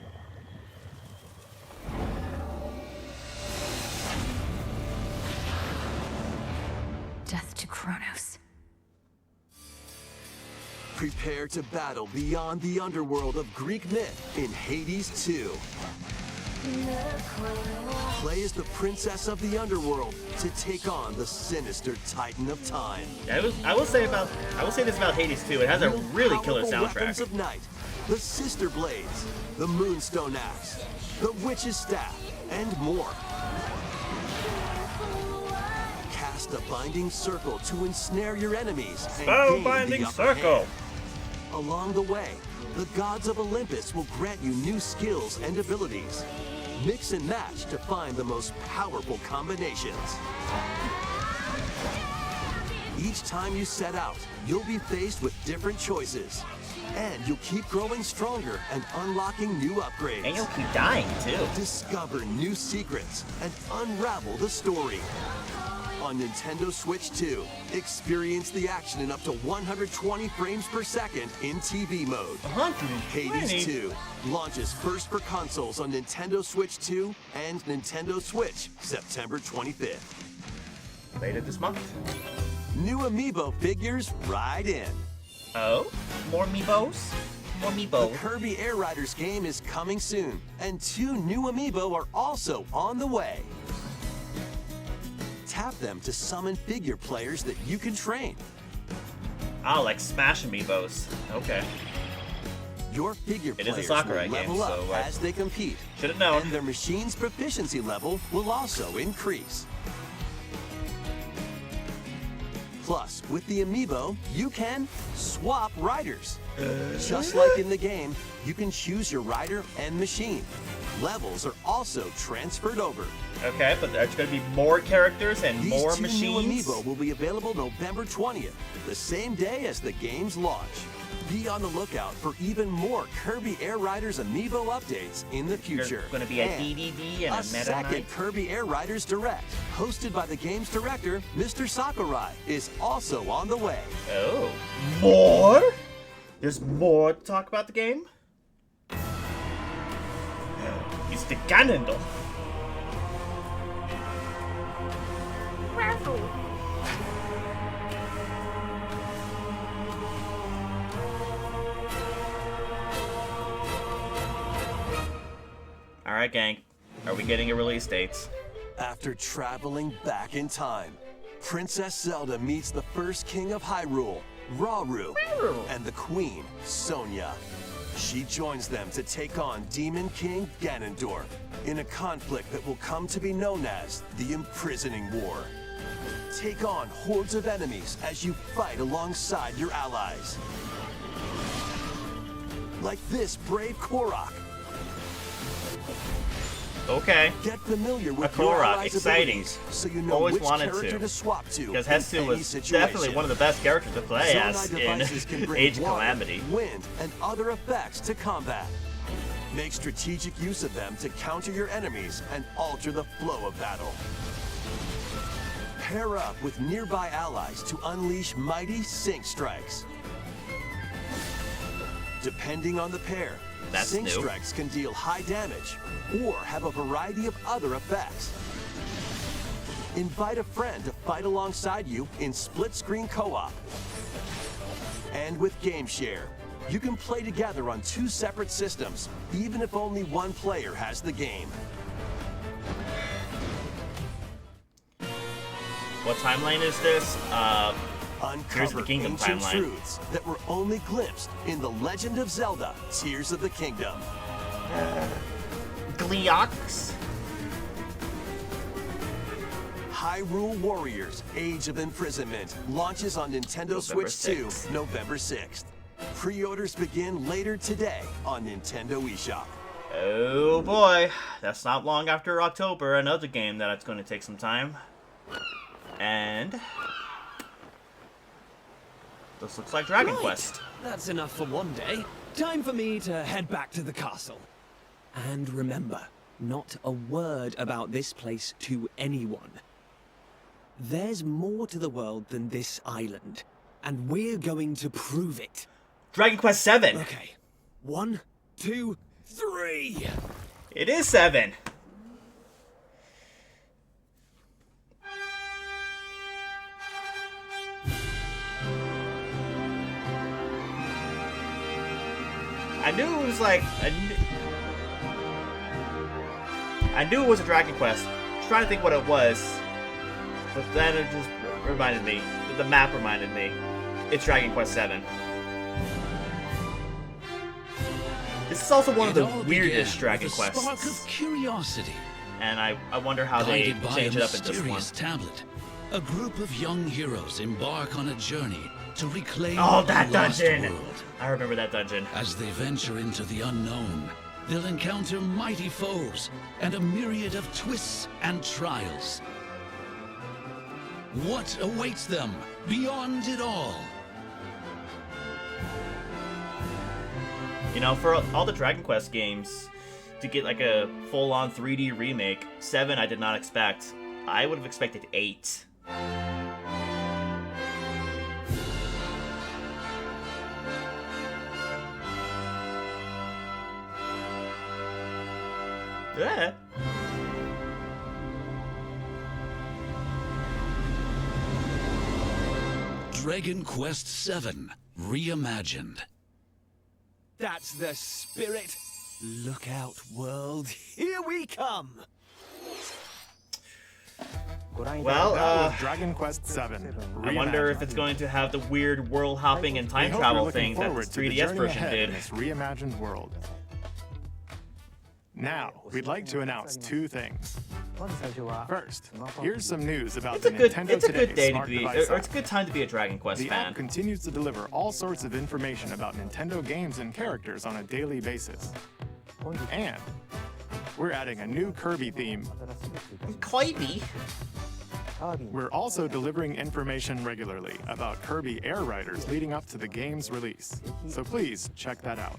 Death to Kronos. Prepare to battle beyond the underworld of Greek myth in Hades 2. Play as the princess of the underworld to take on the sinister titan of time. I will say this about Hades 2. It has a Wield really killer powerful weapons soundtrack. of night, the Sister Blades, the Moonstone Axe, the Witch's Staff, and more. Cast a binding circle to ensnare your enemies and gain Spellbinding the upper circle. hand. Along the way, the gods of Olympus will grant you new skills and abilities. Mix and match to find the most powerful combinations. Each time you set out, you'll be faced with different choices. And you'll keep growing stronger and unlocking new upgrades. And you'll keep dying, too. Discover new secrets and unravel the story. On Nintendo Switch 2, experience the action in up to 120 frames per second in TV mode. 120? Hades 2 launches first for consoles on Nintendo Switch 2 and Nintendo Switch September 25th. Later this month. New amiibo figures ride in. Oh? More Meebos? More The Meebos. Kirby Air Riders game is coming soon, and 2 new amiibo are also on the way. Tap them to summon figure players that you can train. Oh, like Smash Amiibos. Okay. Your figure It is a players Sakurai will level game, up so, as they compete. Should have known. And their machine's proficiency level will also increase. Plus, with the amiibo, you can swap riders. Just like in the game, you can choose your rider and machine. Levels are also transferred over. Okay, but there's going to be more characters and These more 2 machines. new amiibo will be available November 20th, the same day as the game's launch. Be on the lookout for even more Kirby Air Riders amiibo updates in the future. There's going to be a DDD and a Meta second Knight. Kirby Air Riders Direct, hosted by the game's director, Mr. Sakurai, is also on the way. Oh. More? There's more to talk about the game? It's the Ganondorf. Alright, gang. Are we getting a release date? After traveling back in time, Princess Zelda meets the first king of Hyrule, Rauru, and the queen, Sonia. She joins them to take on Demon King Ganondorf in a conflict that will come to be known as the Imprisoning War. Take on hordes of enemies as you fight alongside your allies. Like this brave Korok. Okay. Get familiar with a your Korok, allies' exciting. abilities so you know Always which wanted character to swap to. Because in Hestu any was situation. definitely one of the best characters to play as Zonai in devices can bring Age of water, Calamity. wind, and other effects to combat. Make strategic use of them to counter your enemies and alter the flow of battle. Pair up with nearby allies to unleash mighty sync strikes. Depending on the pair, sync strikes can deal high damage or have a variety of other effects. Invite a friend to fight alongside you in split-screen co-op. And with Game Share, you can play together on 2 separate systems, even if only one player has the game. What timeline is this? Tears of the Uncover Kingdom ancient timeline. truths that were only glimpsed in The Legend of Zelda: Tears of the Kingdom. Gleox. Hyrule Warriors: Age of Imprisonment launches on Nintendo Switch 2, November 6th. Pre-orders begin later today on Nintendo eShop. Oh boy, that's not long after October. Another game that's going to take some time. And this looks like Dragon Quest. That's enough for one day. Time for me to head back to the castle. And remember, not a word about this place to anyone. There's more to the world than this island, and we're going to prove it. Dragon Quest 7. Okay. 1, 2, 3. It is 7. I knew it was like I knew it was a Dragon Quest. I was trying to think what it was, but then it just reminded me. The map reminded me. It's Dragon Quest 7. This is also one of the weirdest Dragon Quests. Spark of curiosity. And I wonder how they change it up in this one. Tablet. A group of young heroes embark on a journey to reclaim that the lost dungeon! world. I remember that dungeon. As they venture into the unknown, they'll encounter mighty foes and a myriad of twists and trials. What awaits them beyond it all? You know, for all the Dragon Quest games, to get like a full-on 3D remake, 7 I did not expect. I would have expected 8. Yeah. Dragon Quest VII Reimagined. That's the spirit. Look out, world. Here we come. Well, Dragon Quest VII. I wonder if it's going to have the weird world hopping and time travel thing that the 3DS version did. This reimagined world. Now, we'd like to announce 2 things. First, here's some news about the Nintendo It's a good Today day to smart be, device or app. it's a good time to be a Dragon Quest The fan. app continues to deliver all sorts of information about Nintendo games and characters on a daily basis. And we're adding a new Kirby theme. Kirby? We're also delivering information regularly about Kirby Air Riders leading up to the game's release. So please check that out.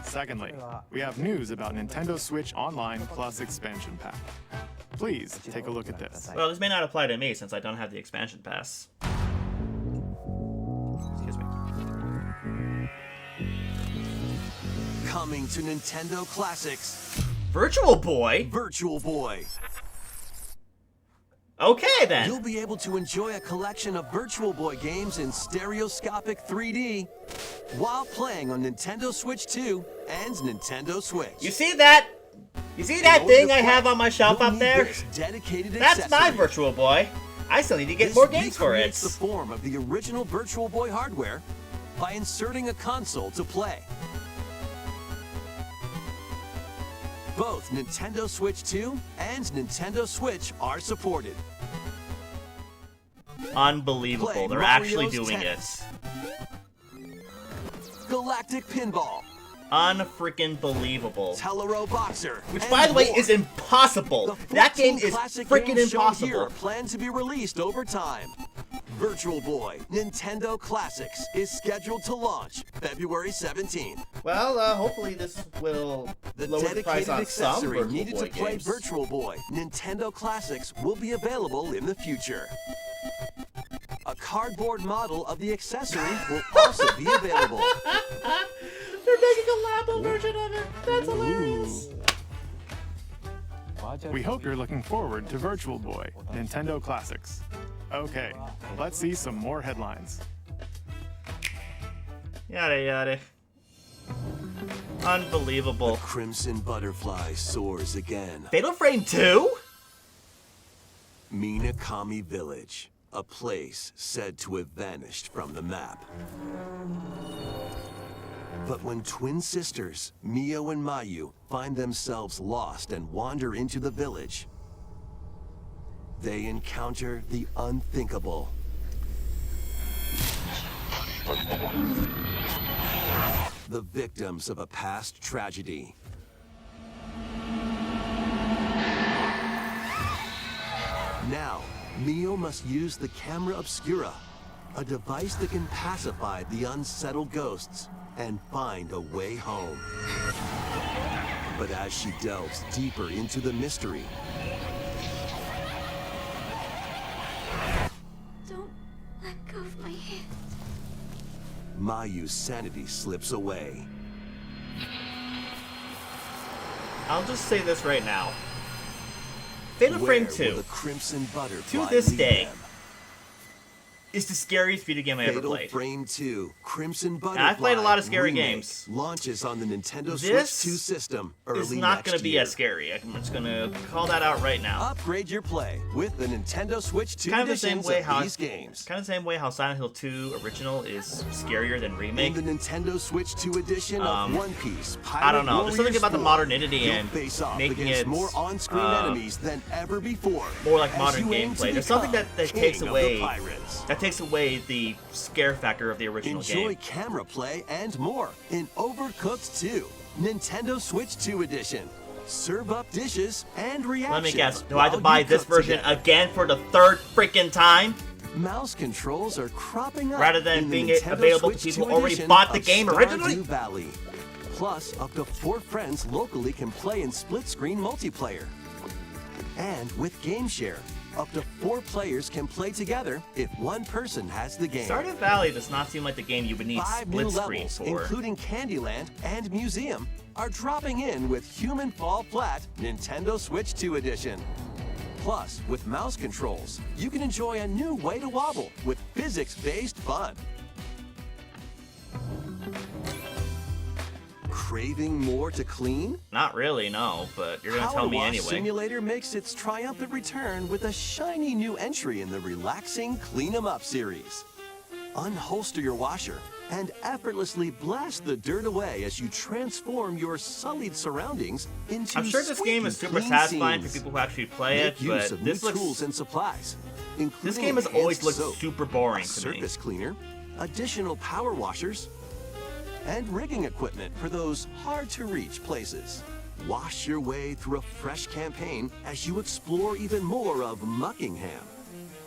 Secondly, we have news about Nintendo Switch Online Plus Expansion Pack. Please take a look at this. Well, this may not apply to me since I don't have the expansion pass. Excuse me. Coming to Nintendo Classics. Virtual Boy? Virtual Boy. Okay, then. You'll be able to enjoy a collection of Virtual Boy games in stereoscopic 3D while playing on Nintendo Switch 2 and Nintendo Switch. You see that? You see that In order thing to I play, have on my shelf you'll up need there? this dedicated That's my accessory. Virtual Boy. I still need to get This more games for it. recreates the form of the original Virtual Boy hardware by inserting a console to play. Both Nintendo Switch 2 and Nintendo Switch are supported. Unbelievable. Play They're actually Mario's doing Tennis. it. Galactic Pinball. Unfreaking believable. Tellero Boxer. Which, and by the way, more. is impossible. The That game 14 is classic freaking games shown impossible. here are planned to be released over time. Virtual Boy Nintendo Classics is scheduled to launch February 17th. Well, hopefully this will The lower the price dedicated on some accessory Virtual needed Boy to play games. Virtual Boy Nintendo Classics will be available in the future. A cardboard model of the accessory will also be available. They're making a Labo version of it. That's hilarious. We hope you're looking forward to Virtual Boy Nintendo Classics. Okay, let's see some more headlines. Yada yada. Unbelievable. The Crimson Butterfly soars again. Fatal Frame 2? Minakami Village, a place said to have vanished from the map. But when twin sisters, Mio and Mayu, find themselves lost and wander into the village, they encounter the unthinkable. The victims of a past tragedy. Now, Mio must use the camera obscura, a device that can pacify the unsettled ghosts and find a way home. But as she delves deeper into the mystery, Don't let go of my hand. Mayu's sanity slips away. I'll just say this right now. Fatal Where Frame will 2, the Crimson Butterfly to this lead day, them? is the scariest video game I ever Fatal played. Frame 2, Crimson Butterfly. And I've played a lot of scary remake games. Launches on the Nintendo This Switch 2 system It's early not next going to be year. as scary. I'm just going to call that out right now. Upgrade your play with the Nintendo Switch 2 Kind of the same editions way of how these games. kind of the same way how Silent Hill 2 original is scarier than remake. In the Nintendo Switch 2 edition of One Piece, Pirate I don't know. There's something Warriors about the 4, modernity you'll and face off making against it more on-screen enemies than ever before. more like as modern you aim to gameplay. There's something become that king takes of the away pirates. the scare factor of the original Enjoy game. camera play and more in Overcooked 2, Nintendo Switch 2 edition. Serve up dishes and reactions. Let me guess. Do I have to while buy you this cook version together. again for the third freaking time? Mouse controls are cropping up Rather than in the being Nintendo available to Switch people 2 already edition bought the of game Stardew originally? Valley. Plus, up to 4 friends locally can play in split-screen multiplayer. And with Game Share, up to 4 players can play together if one person has the game. Stardew Valley does not seem like the game you would need 5 new split screen levels, for. including Candyland and Museum, are dropping in with Human Fall Flat Nintendo Switch 2 edition. Plus, with mouse controls, you can enjoy a new way to wobble with physics-based fun. Craving more to clean? Not really, no, but you're gonna tell me Power Wash anyway. Simulator makes its triumphant return with a shiny new entry in the relaxing Clean 'em Up series. Unholster your washer and effortlessly blast the dirt away as you transform your sullied surroundings into I'm sure this game is squeaky super clean satisfying scenes. for people who actually play Make it, use but of this new looks tools and supplies, including this game has always enhanced looked soap, super boring a to me. surface cleaner, additional power washers, and rigging equipment for those hard-to-reach places. Wash your way through a fresh campaign as you explore even more of Muckingham.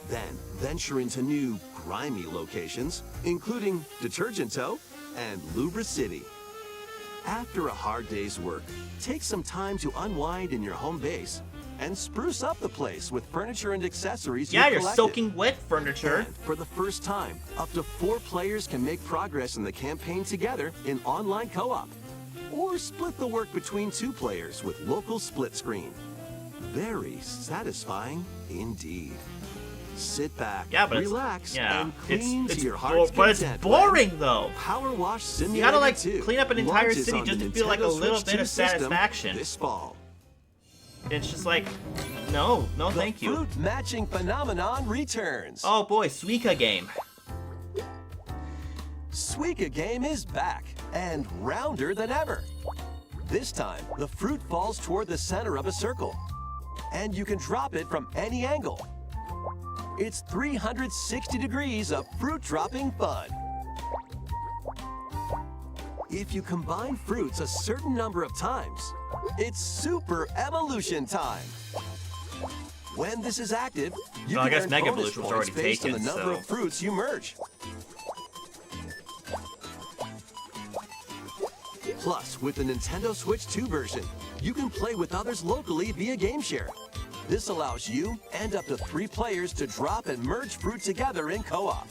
Then venture into new, grimy locations, including Detergent Toe and Lubra City. After a hard day's work, take some time to unwind in your home base and spruce up the place with furniture and accessories Yeah, you've you're collected. soaking wet furniture. And for the first time, up to 4 players can make progress in the campaign together in online co-op. Or split the work between 2 players with local split screen. Very satisfying indeed. Sit back, Yeah, but relax, and it's clean to your heart's but it's content. boring though. Power Wash You Simulator gotta like 2 clean up an entire launches city on just the to feel like a Nintendo little Switch bit 2 of system satisfaction. this fall. It's just like, no, thank you. The fruit matching phenomenon returns. Oh boy, Suika game. Suika game is back and rounder than ever. This time, the fruit falls toward the center of a circle, and you can drop it from any angle. It's 360 degrees of fruit dropping fun. If you combine fruits a certain number of times, it's super evolution time. When this is active, you Well, I can guess earn Mega bonus Evolution was points already based on taken, the number so- of fruits you merge. Plus, with the Nintendo Switch 2 version, you can play with others locally via Game Share. This allows you and up to 3 players to drop and merge fruit together in co-op.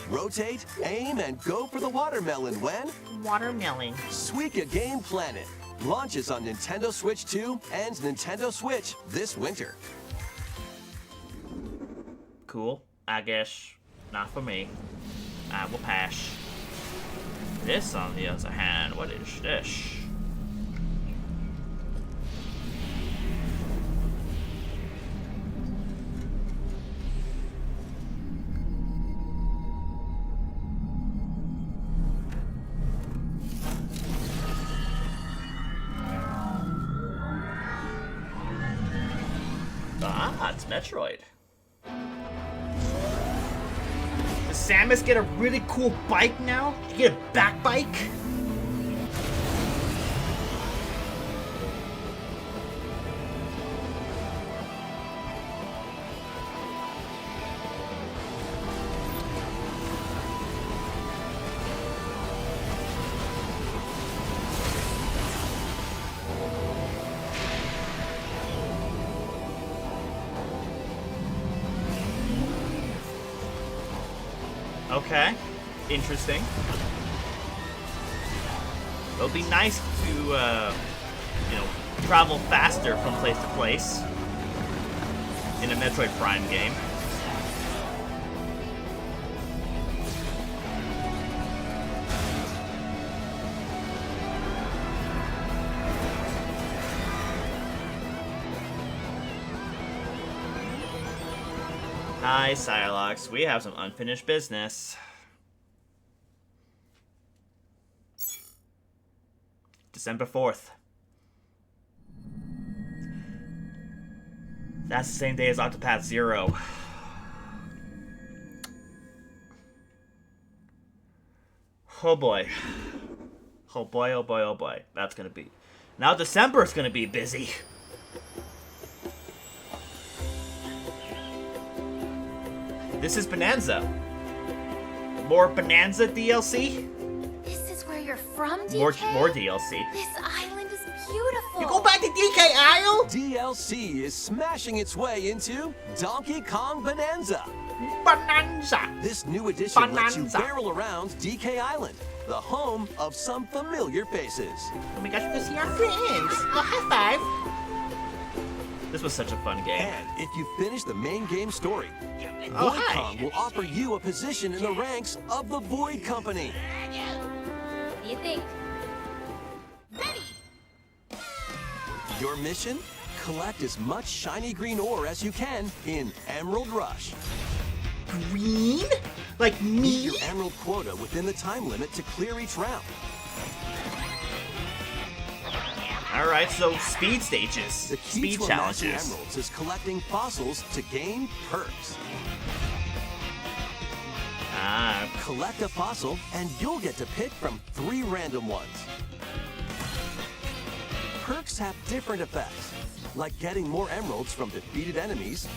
Rotate, aim, and go for the watermelon when Watermelon. Suika Game Planet launches on Nintendo Switch 2 and Nintendo Switch this winter. Cool. I guess not for me. I will pass. This, on the other hand, what is this? Ah, it's Metroid. Does Samus get a really cool bike now? You get a back bike? Okay, interesting. It'll be nice to, you know, travel faster from place to place in a Metroid Prime game. Hi, Psylocke. We have some unfinished business. December 4th. That's the same day as Octopath Zero. Oh boy. Oh boy, oh boy, oh boy. That's gonna be... Now December's gonna be busy. This is Bonanza. More Bonanza DLC? This is where you're from, DK? More DLC. This island is beautiful. You go back to DK Isle? DLC is smashing its way into Donkey Kong Bonanza. Bonanza. This new edition lets you Bonanza. barrel around DK Island, the home of some familiar faces. Oh my gosh, we can see our friends. Oh, high five. This was such a fun game. And if you finish the main game story, Oh, Void hi. Kong will offer you a position in the ranks of the Void Company. What do you think? Your mission? Collect as much shiny green ore as you can in Emerald Rush. Green? Like Meet me? your emerald quota within the time limit to clear each round. Alright, so speed stages. The key Speed to amassing challenges. emeralds is collecting fossils to gain perks. Ah, Collect a fossil and you'll get to pick from 3 random ones. Perks have different effects, like getting more emeralds from defeated enemies,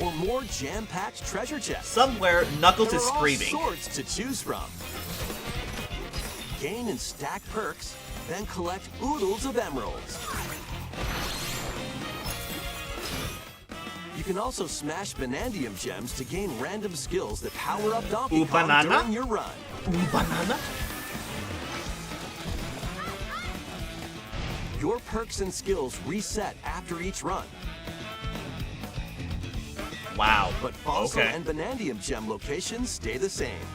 or more jam-packed treasure chests. somewhere Knuckles There is are all screaming. sorts to choose from. Gain and stack perks, then collect oodles of emeralds. You can also smash Banandium gems to gain random skills that power up Donkey Ooh, Kong banana? during your run. Ooh, banana? Your perks and skills reset after each run, Wow. but fossil Okay. and Banandium gem locations stay the same.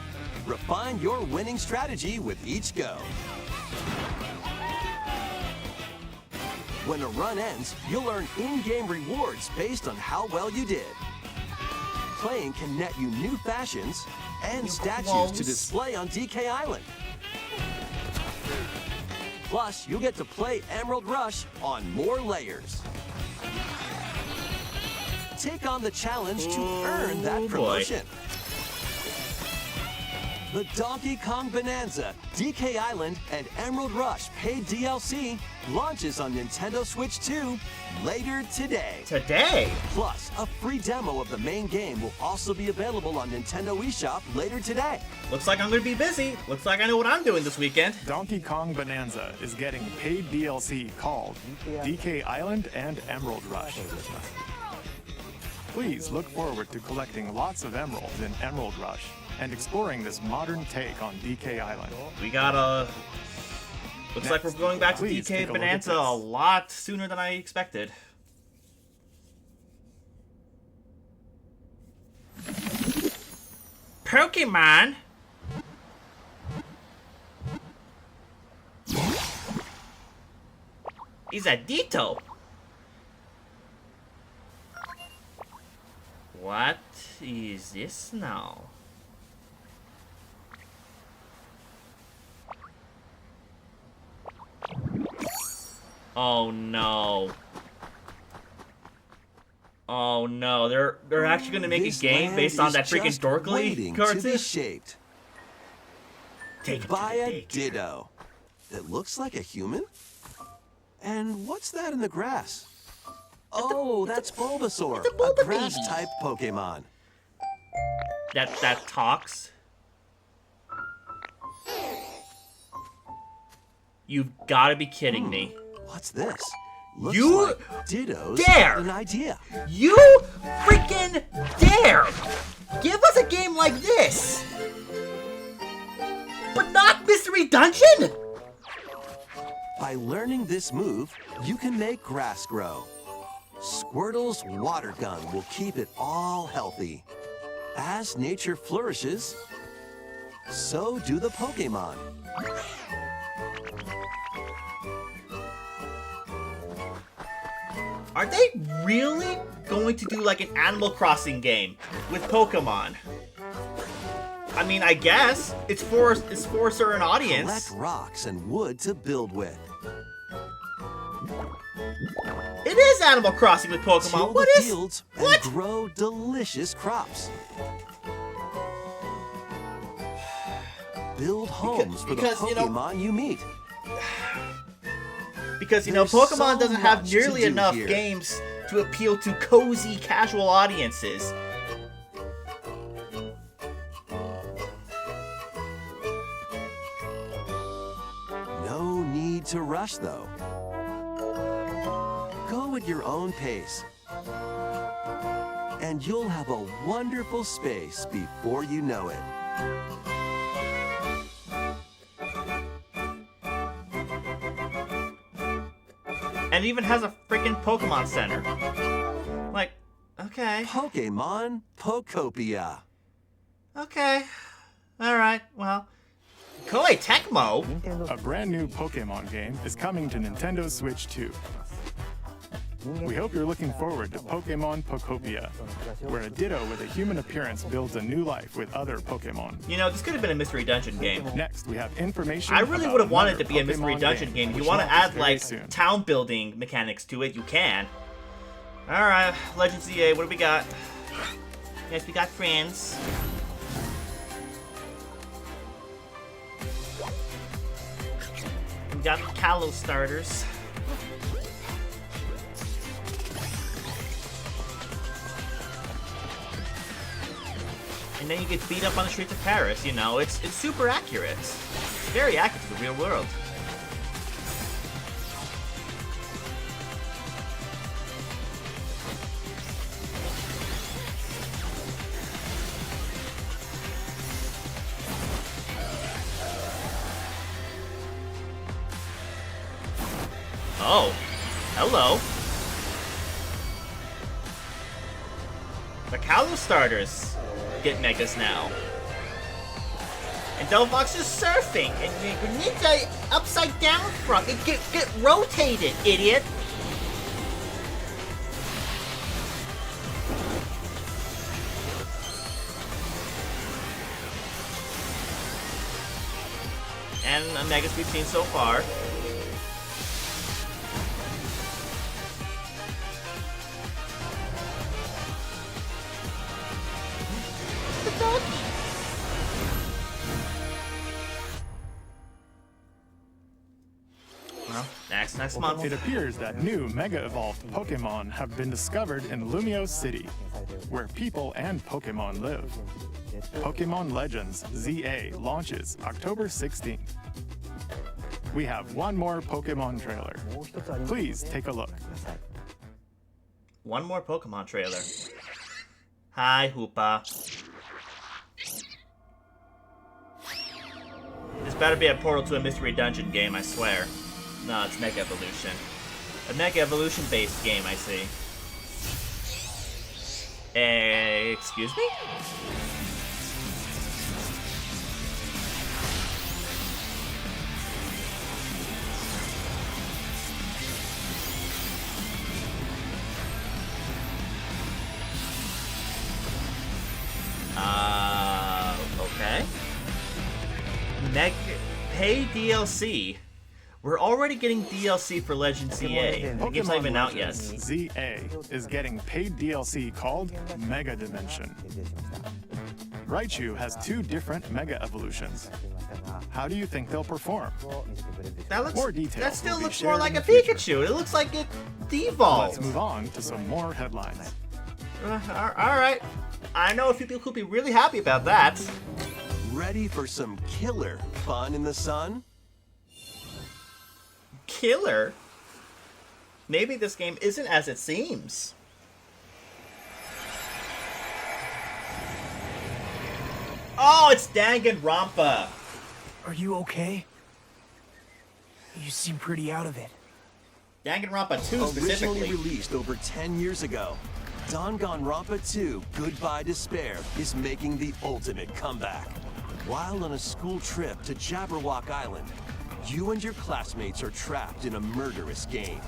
Refine your winning strategy with each go. When a run ends, you'll earn in-game rewards based on how well you did. Playing can net you new fashions and statues to display on DK Island. Plus, you'll get to play Emerald Rush on more layers. Take on the challenge to earn that promotion. The Donkey Kong Bonanza, DK Island, and Emerald Rush paid DLC launches on Nintendo Switch 2 later today. Today? Plus, a free demo of the main game will also be available on Nintendo eShop later today. Looks like I'm gonna be busy. Looks like I know what I'm doing this weekend. Donkey Kong Bonanza is getting paid DLC called DK Island and Emerald Rush. Please look forward to collecting lots of emeralds in Emerald Rush and exploring this modern take on DK Island. We got a... Looks like we're going back to DK Bonanza a lot sooner than I expected. Pokemon? He's a Ditto. What is this now? Oh no. Oh no, they're actually gonna make a game based on that freaking Dorkly cartoon. Shaped Take it by a Ditto that looks like a human. And what's that in the grass? Oh, that's Bulbasaur, a grass-type Pokemon. That talks. You've got to be kidding me. What's this? Looks You like Ditto's dare! got an idea. You freaking dare! Give us a game like this! But not Mystery Dungeon? By learning this move, you can make grass grow. Squirtle's water gun will keep it all healthy. As nature flourishes, so do the Pokemon. Are they really going to do like an Animal Crossing game with Pokemon? I mean, I guess it's for a certain audience. Collect rocks and wood to build with. It is Animal Crossing with Pokemon. Till What the is? fields What? And grow delicious crops. Build homes for the Pokemon you meet. Because, you know, There's Pokemon so doesn't have much nearly to do enough here. games to appeal to cozy, casual audiences. No need to rush, though. Go at your own pace. And you'll have a wonderful space before you know it. And it even has a freaking Pokemon Center. Like, okay. Pokemon Pokopia. Okay. Alright, well. Koei Tecmo? A brand new Pokemon game is coming to Nintendo Switch 2. We hope you're looking forward to Pokemon Pokopia, where a Ditto with a human appearance builds a new life with other Pokemon. You know, this could have been a Mystery Dungeon game. Next, we have information. I really about would have wanted it another to be a Mystery Pokemon Dungeon game. If you which want to launches add, very like, soon. town building mechanics to it, you can. Alright, Legends EA, what do we got? Yes, we got friends. We got Kalos starters. And then you get beat up on the streets of Paris, you know, it's super accurate. It's very accurate to the real world. Oh, hello. The Kalos starters get megas now. And Delvox is surfing, and Greninja upside down front. Get rotated, idiot. 10 megas we've seen so far. Well, next month. It appears that new Mega Evolved Pokemon have been discovered in Lumio City, where people and Pokemon live. Pokemon Legends ZA launches October 16th. We have one more Pokemon trailer. Please take a look. One more Pokemon trailer. Hi, Hoopa. This better be a portal to a mystery dungeon game, I swear. No, it's Mega Evolution. A Mega Evolution based game, I see. Excuse me? Okay. Pay DLC. We're already getting DLC for Legend ZA. The game's not even out yet. ZA is getting paid DLC called Mega Dimension. Raichu has 2 different Mega Evolutions. How do you think they'll perform? More details. That still looks more like a Pikachu. It looks like it devolved. Let's move on to some more headlines. Alright. I know a few people who'll be really happy about that. Ready for some killer fun in the sun? Killer? Maybe this game isn't as it seems. Oh, it's Danganronpa. Are you okay? You seem pretty out of it. Danganronpa 2 specifically. Originally released over 10 years ago, Danganronpa 2 Goodbye Despair is making the ultimate comeback. While on a school trip to Jabberwock Island, you and your classmates are trapped in a murderous game.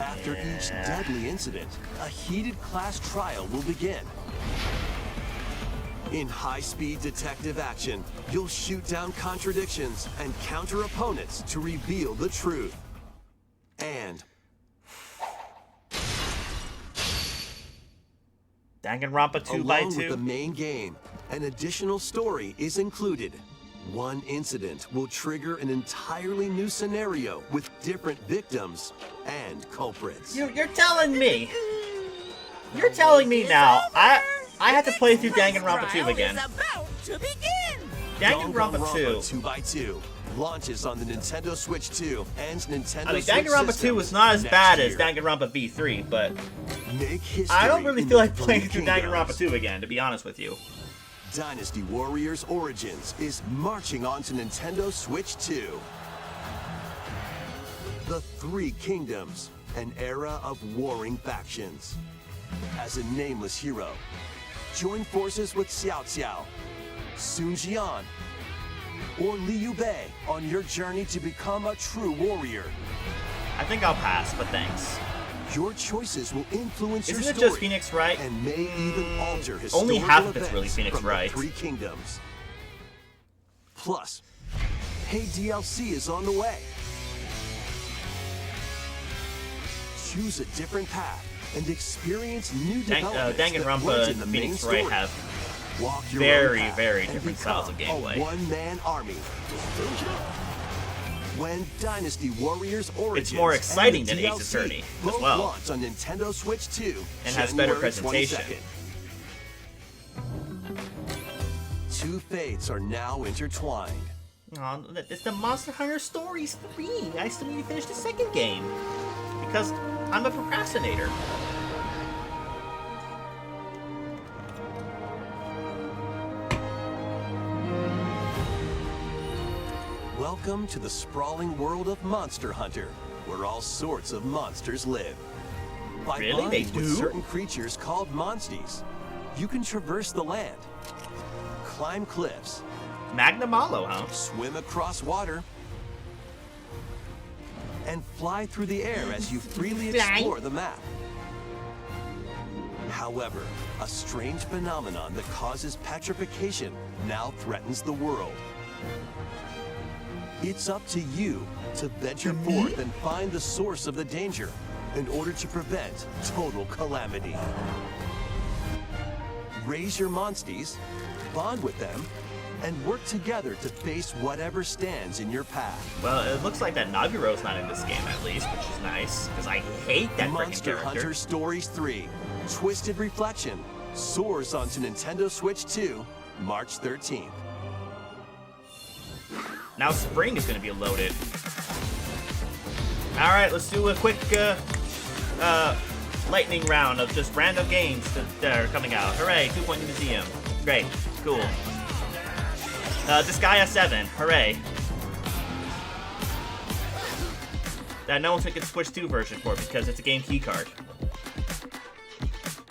After each deadly incident, a heated class trial will begin. In high-speed detective action, you'll shoot down contradictions and counter opponents to reveal the truth. And Danganronpa 2 along by 2. with the main game, an additional story is included. One incident will trigger an entirely new scenario with different victims and culprits. You're telling me. You're telling me now. I have to play through Danganronpa 2 again. Danganronpa 2. 2x2 launches on the Nintendo Switch 2 and Nintendo I mean, Switch Danganronpa 2 was not as bad as Danganronpa V3, but I don't really feel like playing through Danganronpa 2 again, to be honest with you. Dynasty Warriors Origins is marching on to Nintendo Switch 2. The Three Kingdoms, an era of warring factions. As a nameless hero, join forces with Xiao Xiao, Sun Jian, or Liu Bei on your journey to become a true warrior. I think I'll pass, but thanks. Your choices will influence your story. Isn't it just Phoenix Wright? And may even alter historical only half of it's really events Phoenix from Wright. the Three Kingdoms. Plus, paid DLC is on the way. Choose a different path and experience new developments that Danganronpa blend in and the main Phoenix story. Wright have Walk your very, own path very and different styles of become gameplay. A one-man army. When Dynasty Warriors Origins It's more exciting and than the Ace DLC Attorney as both well. launch on Nintendo Switch 2 And has better January presentation. 22nd. Two fates are now intertwined. Aw, it's the Monster Hunter Stories 3. I still need to finish the second game. Because I'm a procrastinator. Welcome to the sprawling world of Monster Hunter, where all sorts of monsters live. By Really? bonding They with do? certain creatures called monsties, you can traverse the land, climb cliffs, Magna Malo, huh? swim across water, and fly through the air as you freely explore the map. However, a strange phenomenon that causes petrification now threatens the world. It's up to you to venture forth and find the source of the danger in order to prevent total calamity. Raise your monsties, bond with them, and work together to face whatever stands in your path. Well, it looks like that Nagiro's not in this game at least, which is nice, because I hate that freaking Monster character. Hunter Stories 3, Twisted Reflection, soars onto Nintendo Switch 2, March 13th. Now spring is going to be loaded. Alright, let's do a quick lightning round of just random games that are coming out. Hooray, 2 Point Museum. Great, cool. Disgaea 7, hooray. That no one's going to get the Switch 2 version for because it's a game key card.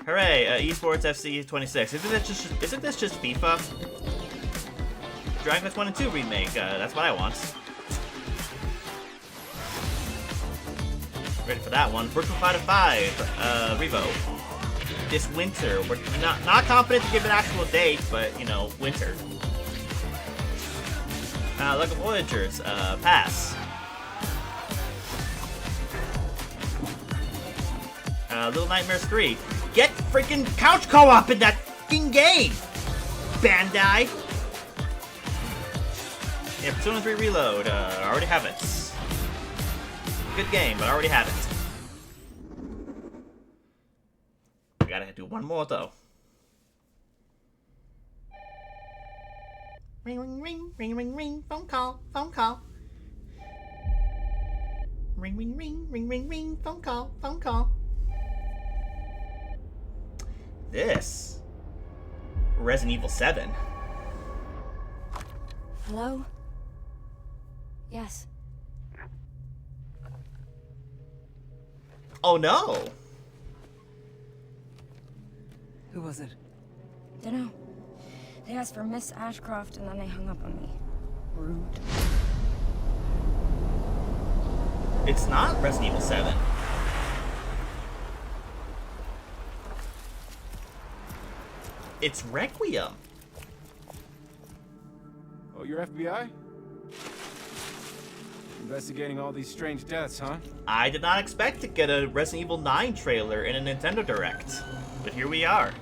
Hooray, Esports FC 26. Isn't this just FIFA? Dragon Quest 1 and 2 remake, that's what I want. Ready for that one. Virtual Fighter 5, Revo. This winter. We're not confident to give an actual date, but, you know, winter. Lego Voyagers, pass. Little Nightmares 3. Get freaking couch co-op in that fucking game! Bandai! Yeah, Persona 3 Reload, I already have it. Good game, but I already have it. We gotta do one more though. Ring, ring, ring, ring, ring, ring, phone call, phone call. Ring, ring, ring, ring, ring, ring, phone call, phone call. This. Resident Evil 7. Hello? Yes. Oh no! Who was it? Dunno. They asked for Miss Ashcroft and then they hung up on me. Rude. It's not Resident Evil 7. It's Requiem. Oh, you're FBI? Investigating all these strange deaths, huh? I did not expect to get a Resident Evil 9 trailer in a Nintendo Direct, but here we are.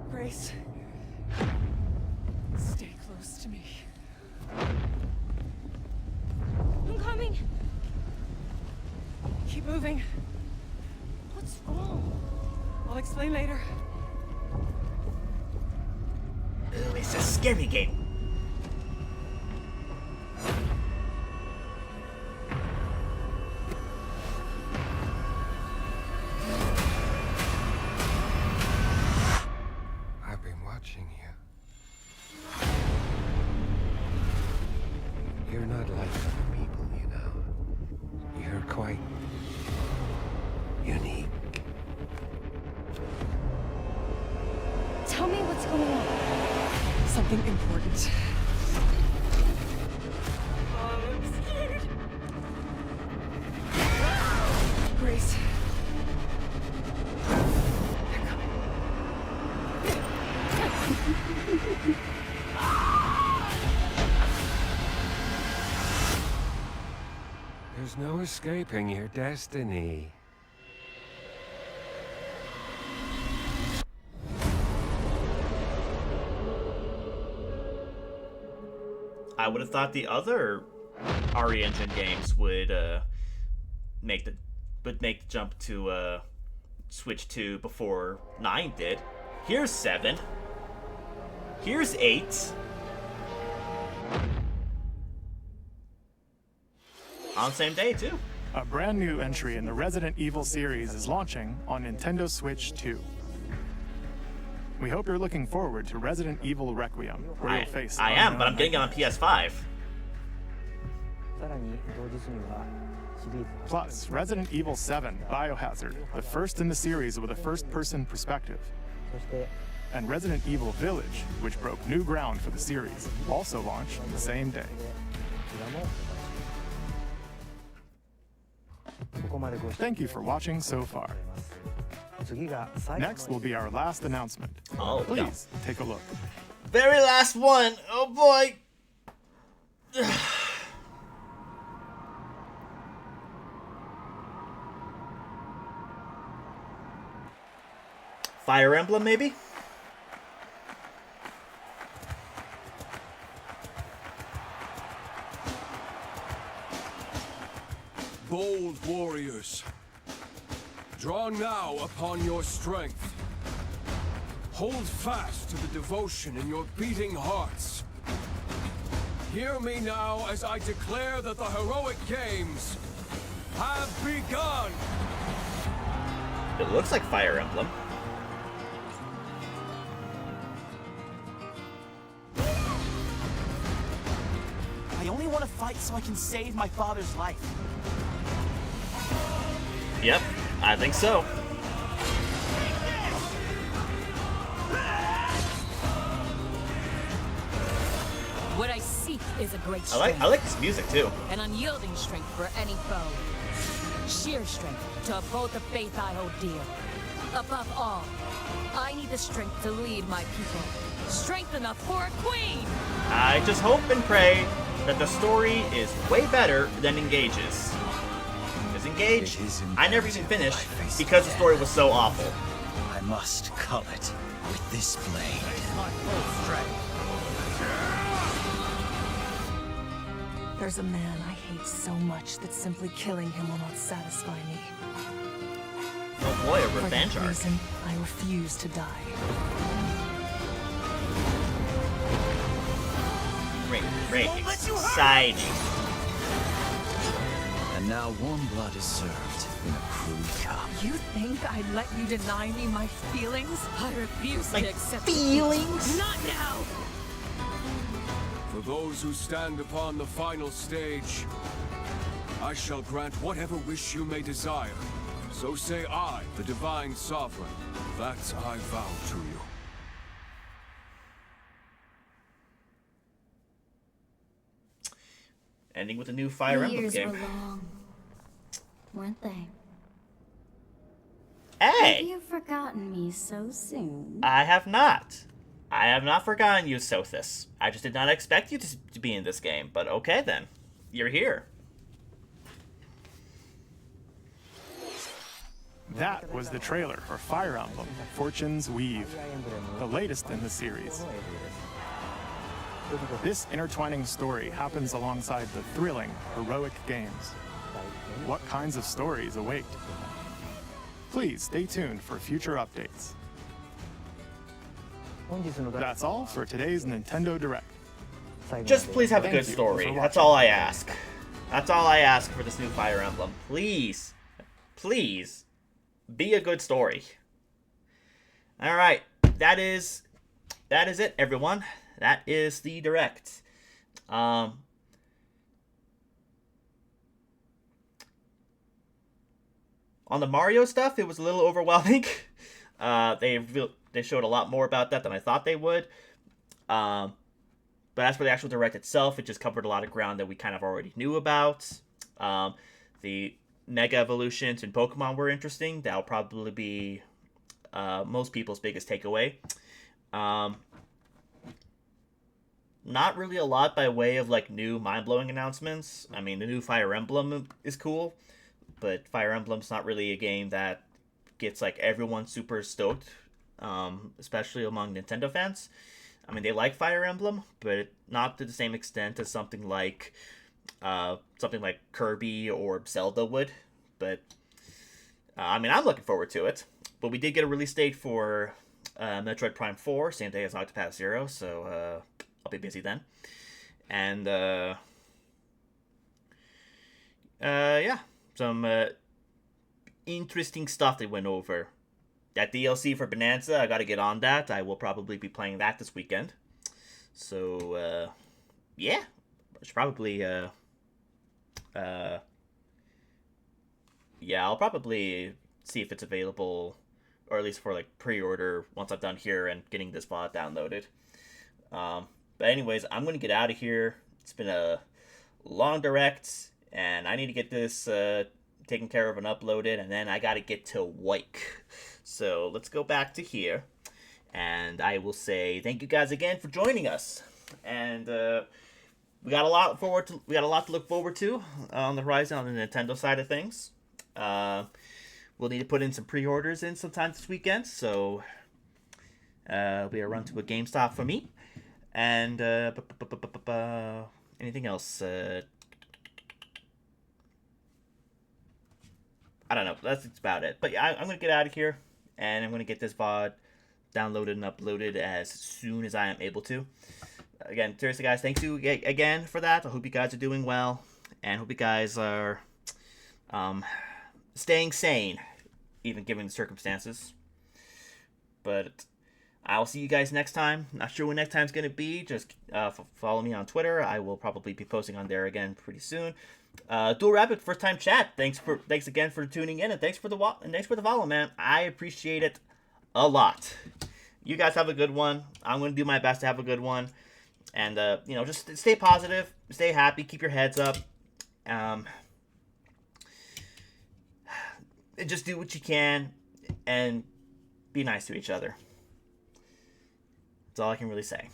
Grace. Stay close to me. I'm coming. Keep moving. What's wrong? I'll explain later. Ooh, it's a scary game. I've been watching you. You're not like other people, you know. You're quite unique. Tell me what's going on. Something important. I'm scared. Grace. There's no escaping your destiny. I would have thought the other RE Engine games would make the jump to Switch 2 before 9 did. Here's 7. Here's 8. On the same day too. A brand new entry in the Resident Evil series is launching on Nintendo Switch 2. We hope you're looking forward to Resident Evil Requiem, where you'll face... I am, but I'm getting it on PS5. Plus, Resident Evil 7 Biohazard, the first in the series with a first-person perspective. And Resident Evil Village, which broke new ground for the series, also launched the same day. Thank you for watching so far. Next will be our last announcement. Oh, please take a look. Very last one. Oh boy. Fire Emblem, maybe? Bold warriors, draw now upon your strength. Hold fast to the devotion in your beating hearts. Hear me now as I declare that the heroic games have begun! It looks like Fire Emblem. I only want to fight so I can save my father's life. Yep, I think so. What I seek is a great strength. I like this music too. An unyielding strength for any foe. Sheer strength to uphold the faith I hold dear. Above all, I need the strength to lead my people. Strength enough for a queen! I just hope and pray that the story is way better than Engage's. Because Engage, I never even finished because the story was so awful. I must cull it with this blade. There's a man I hate so much that simply killing him will not satisfy me. Oh boy, a For revenge that arc. reason, I refuse to die. Great, exciting. And now warm blood is served in a crude cup. You think I'd let you deny me my feelings? I refuse My to accept feelings? Not now! For those who stand upon the final stage, I shall grant whatever wish you may desire. So say I, the Divine Sovereign, that I vow to you. Ending with a new Fire The Emblem years game. were long, weren't they? Hey! Have you forgotten me so soon? I have not. I have not forgotten you, Sothis. I just did not expect you to be in this game, but okay then. You're here. That was the trailer for Fire Emblem Fortune's Weave, the latest in the series. This intertwining story happens alongside the thrilling, heroic games. What kinds of stories await? Please stay tuned for future updates. That's all for today's Nintendo Direct. Just please have a Thank good you story. for That's watching. all I ask. That's all I ask for this new Fire Emblem. Please. Please. Be a good story. Alright. That is it, everyone. That is the Direct. On the Mario stuff, it was a little overwhelming. They showed a lot more about that than I thought they would. But as for the actual Direct itself, it just covered a lot of ground that we kind of already knew about. The Mega Evolutions in Pokemon were interesting. That'll probably be most people's biggest takeaway. Not really a lot by way of like new mind-blowing announcements. I mean, the new Fire Emblem is cool, but Fire Emblem's not really a game that gets like everyone super stoked, especially among Nintendo fans. I mean, they like Fire Emblem, but not to the same extent as something like Kirby or Zelda would. But I mean, I'm looking forward to it. But we did get a release date for Metroid Prime 4, same day as Octopath Zero, so I'll be busy then. And yeah, some interesting stuff they went over. That DLC for Bonanza, I gotta get on that. I will probably be playing that this weekend. So, yeah. I should probably, yeah, I'll probably see if it's available, or at least for, like, pre-order once I'm done here and getting this VOD downloaded. But anyways, I'm gonna get out of here. It's been a long Direct, and I need to get this taken care of and uploaded, and then I gotta get to work. So let's go back to here, and I will say thank you guys again for joining us. And we got a lot to look forward to on the horizon on the Nintendo side of things. We'll need to put in some pre-orders in sometime this weekend, so it'll be a run to a GameStop for me. And anything else? I don't know. That's about it. But yeah, I'm going to get out of here, and I'm going to get this VOD downloaded and uploaded as soon as I am able to. Again, seriously, guys, thank you again for that. I hope you guys are doing well, and hope you guys are staying sane, even given the circumstances. But I'll see you guys next time. Not sure when next time's going to be. Just follow me on Twitter. I will probably be posting on there again pretty soon. Dual Rapid, first time chat. Thanks again for tuning in, and thanks for the follow, man. I appreciate it a lot. You guys have a good one. I'm going to do my best to have a good one. And just stay positive, stay happy, keep your heads up. Just do what you can and be nice to each other. That's all I can really say.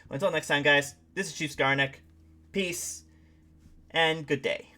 Well, until next time, guys, this is Chief Scarneck. Peace and good day.